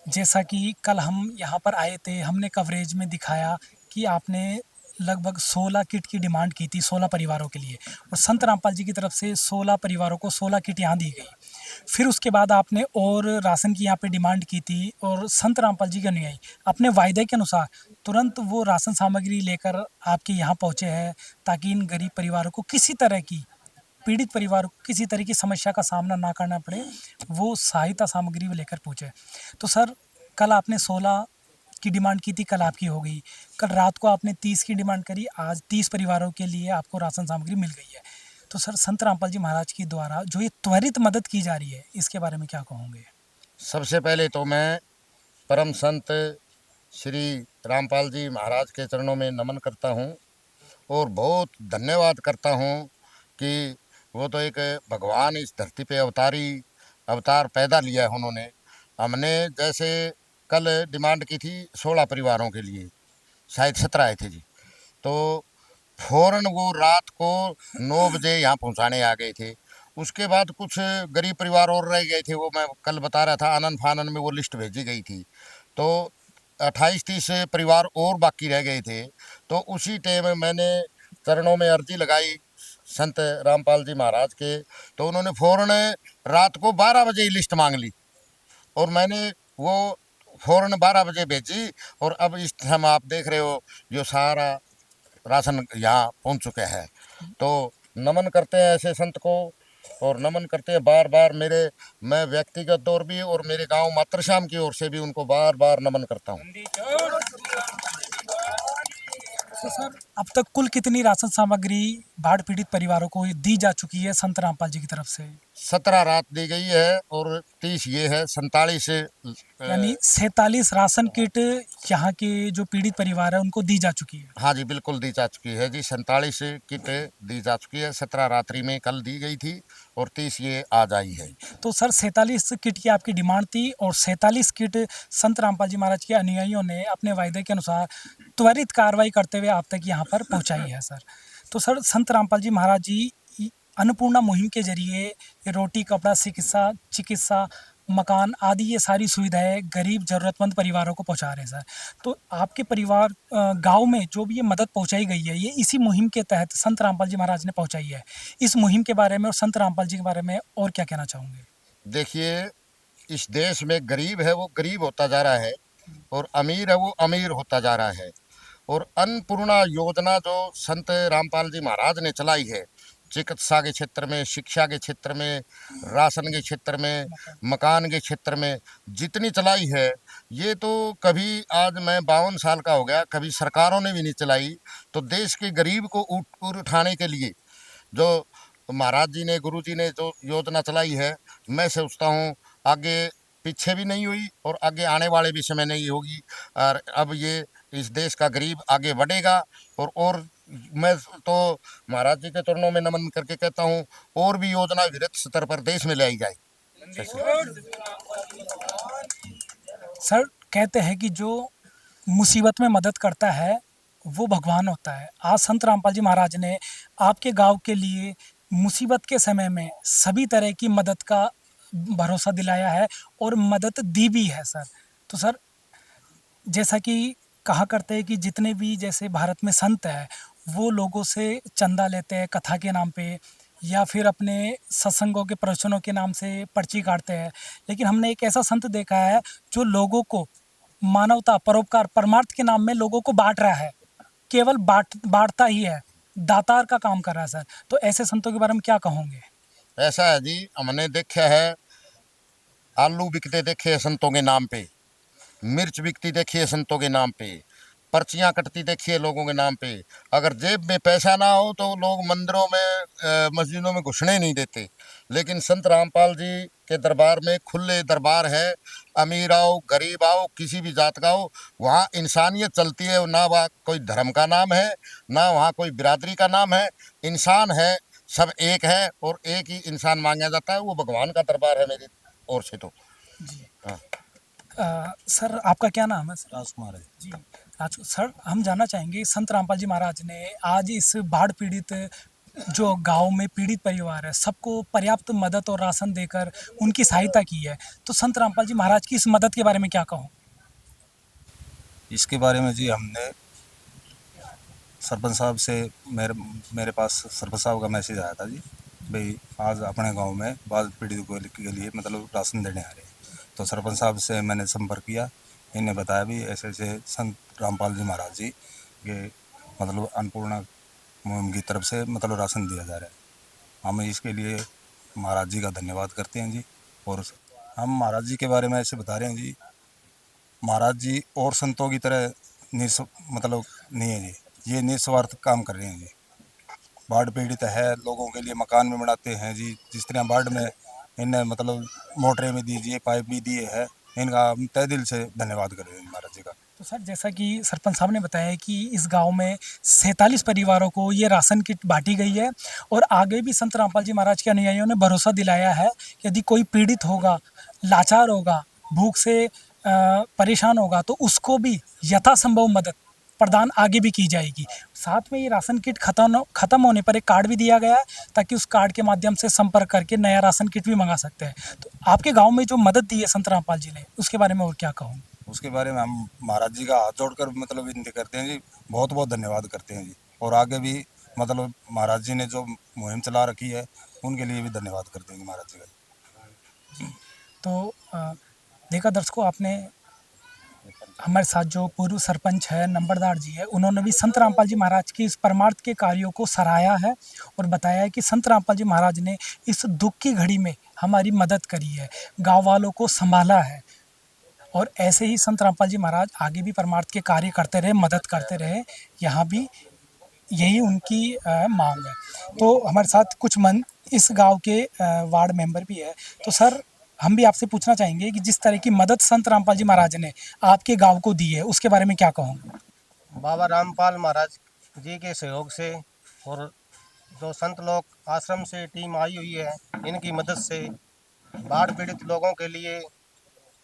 जैसा कि कल हम यहाँ पर आए थे, हमने कवरेज में दिखाया कि आपने लगभग 16 किट की डिमांड की थी 16 परिवारों के लिए, और संत रामपाल जी की तरफ से 16 परिवारों को 16 किट यहाँ दी गई। फिर उसके बाद आपने और राशन की यहाँ पे डिमांड की थी, और संत रामपाल जी के अनुयायी अपने वायदे के अनुसार तुरंत वो राशन सामग्री लेकर आपके यहाँ पहुँचे हैं, ताकि इन गरीब परिवारों को किसी तरह की, पीड़ित परिवार को किसी तरह की समस्या का सामना ना करना पड़े, वो सहायता सामग्री वो लेकर पहुँचे। तो सर, कल आपने 16 की डिमांड की थी, कल आपकी हो गई। कल रात को आपने 30 की डिमांड करी, आज 30 परिवारों के लिए आपको राशन सामग्री मिल गई है। तो सर, संत रामपाल जी महाराज की द्वारा जो ये त्वरित मदद की जा रही है, इसके बारे में क्या कहोगे? सबसे पहले तो मैं परम संत श्री रामपाल जी महाराज के चरणों में नमन करता हूँ और बहुत धन्यवाद करता हूँ कि वो तो एक भगवान इस धरती पे अवतार पैदा लिया है उन्होंने। हमने जैसे कल डिमांड की थी 16 परिवारों के लिए, शायद 17 आए थे जी, तो फ़ौरन वो रात को 9 बजे यहाँ पहुँचाने आ गए थे। उसके बाद कुछ गरीब परिवार और रह गए थे, वो मैं कल बता रहा था, आनन फानन में वो लिस्ट भेजी गई थी, तो 28-30 परिवार और बाकी रह गए थे। तो उसी टाइम मैंने चरणों में अर्जी लगाई संत रामपाल जी महाराज के, तो उन्होंने फ़ौरन रात को 12 बजे ही लिस्ट मांग ली, और मैंने वो फ़ौरन 12 बजे भेजी, और अब इस समय आप देख रहे हो जो सारा राशन यहाँ पहुँच चुका है। तो नमन करते हैं ऐसे संत को, और नमन करते हैं बार बार। मैं व्यक्तिगत तौर भी और मेरे गांव मातृश्याम की ओर से भी उनको बार बार नमन करता हूँ। तो सर, अब तक कुल कितनी राशन सामग्री बाढ़ पीड़ित परिवारों को दी जा चुकी है संत रामपाल जी की तरफ से? 17 रात दी गई है और 30 ये है, 47 यानी 47 राशन किट यहाँ के जो पीड़ित परिवार है उनको दी जा चुकी है। हाँ जी, बिल्कुल दी जा चुकी है जी। 47 किट दी जा चुकी है, 17 रात्रि में कल दी गई थी, और 30 ये आज आई है। तो सर, 47 किट की आपकी डिमांड थी, और 47 किट संत रामपाल जी महाराज के अनुयायियों ने अपने वायदे के अनुसार त्वरित कार्रवाई करते हुए आप तक यहाँ पर पहुँचाई है सर। तो सर, संत रामपाल जी महाराज जी अन्नपूर्णा मुहिम के जरिए रोटी, कपड़ा, चिकित्सा, मकान आदि ये सारी सुविधाएं गरीब ज़रूरतमंद परिवारों को पहुंचा रहे हैं सर। तो आपके परिवार गांव में जो भी ये मदद पहुंचाई गई है, ये इसी मुहिम के तहत संत रामपाल जी महाराज ने पहुंचाई है। इस मुहिम के बारे में और संत रामपाल जी के बारे में और क्या कहना चाहोगे? देखिए, इस देश में गरीब है वो गरीब होता जा रहा है, और अमीर है वो अमीर होता जा रहा है। और अन्नपूर्णा योजना जो संत रामपाल जी महाराज ने चलाई है, चिकित्सा के क्षेत्र में, शिक्षा के क्षेत्र में, राशन के क्षेत्र में, मकान के क्षेत्र में जितनी चलाई है, ये तो कभी, आज मैं 52 साल का हो गया, कभी सरकारों ने भी नहीं चलाई। तो देश के गरीब को उठाने के लिए जो महाराज जी ने, गुरु जी ने जो योजना चलाई है, मैं सोचता हूँ आगे पीछे भी नहीं हुई और आगे आने वाले भी समय नहीं होगी। और अब ये इस देश का गरीब आगे बढ़ेगा, और मैं तो महाराज जी के चरणों में नमन करके कहता हूँ, और भी योजना वृहत स्तर पर देश में ले आई जाए। सर, कहते हैं कि जो मुसीबत में मदद करता है वो भगवान होता है। आज संत रामपाल जी महाराज ने आपके गांव के लिए मुसीबत के समय में सभी तरह की मदद का भरोसा दिलाया है और मदद दी भी है सर। तो सर, जैसा कि कहा करते हैं कि जितने भी जैसे भारत में संत हैं, वो लोगों से चंदा लेते हैं कथा के नाम पे, या फिर अपने सत्संगों के प्रवचनों के नाम से पर्ची काटते हैं। लेकिन हमने एक ऐसा संत देखा है जो लोगों को मानवता, परोपकार, परमार्थ के नाम में लोगों को बांट रहा है। केवल बांटता ही है, दातार का काम कर रहा है सर। तो ऐसे संतों के बारे में क्या कहोगे? ऐसा है जी, हमने देखा है आलू बिकते देखे हैं संतों के नाम पे, मिर्च बिकती देखी है संतों के नाम पे, पर्चियाँ कटती देखी है लोगों के नाम पे। अगर जेब में पैसा ना हो तो लोग मंदिरों में मस्जिदों में घुसने नहीं देते। लेकिन संत रामपाल जी के दरबार में खुले दरबार है, अमीर आओ गरीब आओ किसी भी जात का हो, वहाँ इंसानियत चलती है। ना वहाँ कोई धर्म का नाम है, ना वहाँ कोई बिरादरी का नाम है, इंसान है, सब एक है और एक ही इंसान मांगा जाता है। वो भगवान का दरबार है मेरी ओर से तो। हाँ। सर आपका क्या नाम है सर? राजकुमार है जी सर, हम जानना चाहेंगे संत रामपाल जी महाराज ने आज इस बाढ़ पीड़ित जो गांव में पीड़ित परिवार है सबको पर्याप्त मदद और राशन देकर उनकी सहायता की है। तो संत रामपाल जी महाराज की इस मदद के बारे में क्या कहूँ? इसके बारे में जी हमने सरपंच साहब से मेरे पास सरपंच साहब का मैसेज आया था जी, भाई आज अपने गांव में बाढ़ पीड़ित के लिए मतलब राशन देने आ रहे हैं। तो सरपंच साहब से मैंने संपर्क किया, इन्हें बताया भी ऐसे ऐसे संत रामपाल जी महाराज जी के मतलब अन्नपूर्णा मुहिम की तरफ से मतलब राशन दिया जा रहा है। हम इसके लिए महाराज जी का धन्यवाद करते हैं जी। और हम महाराज जी के बारे में ऐसे बता रहे हैं जी, महाराज जी और संतों की तरह मतलब नहीं है जी, ये निस्वार्थ काम कर रहे हैं जी। बाढ़ पीड़ित है लोगों के लिए मकान भी बनाते हैं जी। जिस तरह बाढ़ में इन्हें मतलब मोटरें भी दीजिए, पाइप भी दिए हैं, इनका हम तहे दिल से धन्यवाद कर रहे हैं महाराज जी का। तो सर जैसा कि सरपंच साहब ने बताया कि इस गांव में 47 परिवारों को ये राशन किट बांटी गई है और आगे भी संत रामपाल जी महाराज के अनुयायियों ने भरोसा दिलाया है कि यदि कोई पीड़ित होगा, लाचार होगा, भूख से परेशान होगा तो उसको भी यथासंभव मदद प्रदान आगे भी की जाएगी। साथ में ये राशन किट खत्म होने पर एक कार्ड भी दिया गया है ताकि उस कार्ड के माध्यम से संपर्क करके नया राशन किट भी मंगा सकते हैं। तो आपके गांव में जो मदद दी है संत रामपाल जी ने, उसके बारे में और क्या कहूँ? उसके बारे में हम महाराज जी का हाथ जोड़कर मतलब विनती करते हैं जी, बहुत बहुत धन्यवाद करते हैं जी। और आगे भी मतलब महाराज जी ने जो मुहिम चला रखी है उनके लिए भी धन्यवाद करते हैं महाराज जी का। तो देखा दर्शकों, आपने हमारे साथ जो पूर्व सरपंच है नंबरदार जी है, उन्होंने भी संत रामपाल जी महाराज की इस परमार्थ के कार्यों को सराहा है और बताया है कि संत रामपाल जी महाराज ने इस दुख की घड़ी में हमारी मदद करी है, गांव वालों को संभाला है। और ऐसे ही संत रामपाल जी महाराज आगे भी परमार्थ के कार्य करते रहे, मदद करते रहे, यहाँ भी यही उनकी मांग है। तो हमारे साथ कुछ इस गाँव के वार्ड मेंबर भी है। तो सर हम भी आपसे पूछना चाहेंगे कि जिस तरह की मदद संत रामपाल जी महाराज ने आपके गांव को दी है उसके बारे में क्या कहूँगे? बाबा रामपाल महाराज जी के सहयोग से और जो संत लोग आश्रम से टीम आई हुई है, इनकी मदद से बाढ़ पीड़ित लोगों के लिए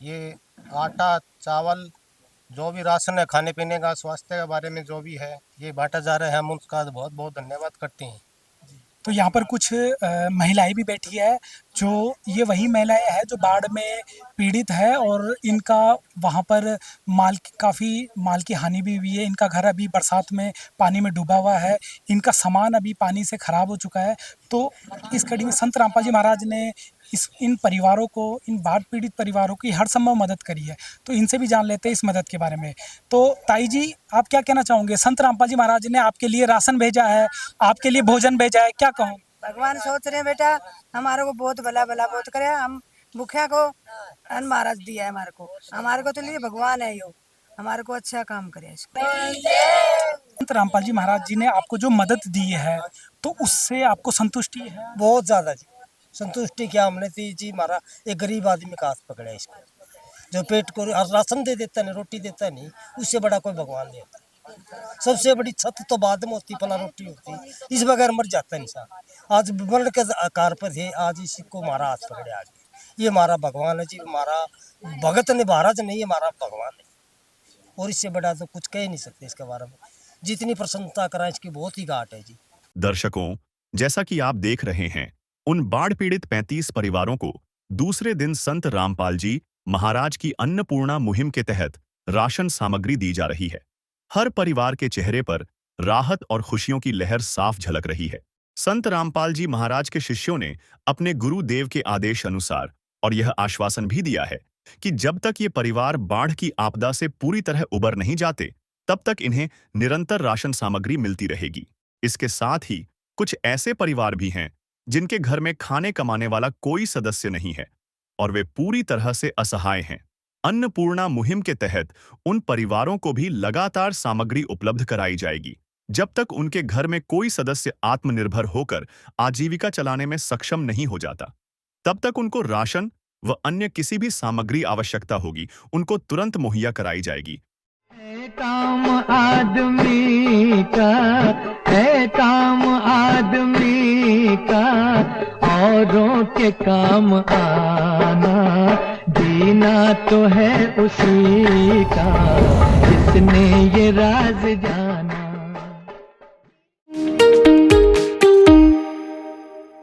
ये आटा, चावल, जो भी राशन है खाने पीने का, स्वास्थ्य के बारे में जो भी है ये बांटा जा रहा है। हम उसका बहुत बहुत धन्यवाद करते हैं। तो यहाँ पर कुछ महिलाएं भी बैठी है, जो ये वही महिलाएं हैं जो बाढ़ में पीड़ित है और इनका वहाँ पर काफ़ी माल की हानि भी हुई है। इनका घर अभी बरसात में पानी में डूबा हुआ है, इनका सामान अभी पानी से ख़राब हो चुका है। तो इस कड़ी में संत रामपाल जी महाराज ने इन परिवारों को, इन बाढ़ पीड़ित परिवारों की हर संभव मदद करी है। तो इनसे भी जान लेते हैं इस मदद के बारे में। तो ताई जी, आप क्या कहना चाहोगे? संत रामपाल जी महाराज ने आपके लिए राशन भेजा है, आपके लिए भोजन भेजा है, क्या कहूँ? भगवान सोच रहे हैं बेटा हमारे को बहुत भला भला बहुत करे, हम भूखा को अन्न महाराज दिया है हमारे को तो लिए भगवान है, यो हमारे को अच्छा काम करे। संत रामपाल जी महाराज जी ने आपको जो मदद दी है तो उससे आपको संतुष्टि है? बहुत ज़्यादा जी संतुष्टि क्या हमने थी जी। हमारा एक गरीब आदमी का हाथ पकड़ा है इसको, जो पेट को राशन दे देता नहीं, रोटी देता नहीं, उससे बड़ा कोई भगवान नहीं होता। सबसे बड़ी छत तो बाद में होती, पला रोटी होती, इस बगैर मर जाता इंसान। आज वर्ण के आकार पर है, आज इसी को हमारा हाथ पकड़े। आज ये हमारा भगवान है जी, हमारा भगत ने महाराज नहीं, हमारा भगवान है। और इससे बड़ा तो कुछ कह नहीं सकते इसके बारे में। जितनी प्रसन्नता करा इसकी बहुत ही घाट है जी। दर्शकों, जैसा कि आप देख रहे हैं, उन बाढ़ पीड़ित 35 परिवारों को दूसरे दिन संत रामपाल जी महाराज की अन्नपूर्णा मुहिम के तहत राशन सामग्री दी जा रही है। हर परिवार के चेहरे पर राहत और खुशियों की लहर साफ झलक रही है। संत रामपाल जी महाराज के शिष्यों ने अपने गुरुदेव के आदेश अनुसार और यह आश्वासन भी दिया है कि जब तक ये परिवार बाढ़ की आपदा से पूरी तरह उबर नहीं जाते, तब तक इन्हें निरंतर राशन सामग्री मिलती रहेगी। इसके साथ ही कुछ ऐसे परिवार भी हैं जिनके घर में खाने कमाने वाला कोई सदस्य नहीं है और वे पूरी तरह से असहाय हैं। अन्नपूर्णा मुहिम के तहत उन परिवारों को भी लगातार सामग्री उपलब्ध कराई जाएगी। जब तक उनके घर में कोई सदस्य आत्मनिर्भर होकर आजीविका चलाने में सक्षम नहीं हो जाता, तब तक उनको राशन व अन्य किसी भी सामग्री आवश्यकता होगी, उनको तुरंत मुहैया कराई जाएगी। काम आदमी का है, काम आदमी का औरों के काम आना, जीना तो है उसी का जिसने ये राज जाना।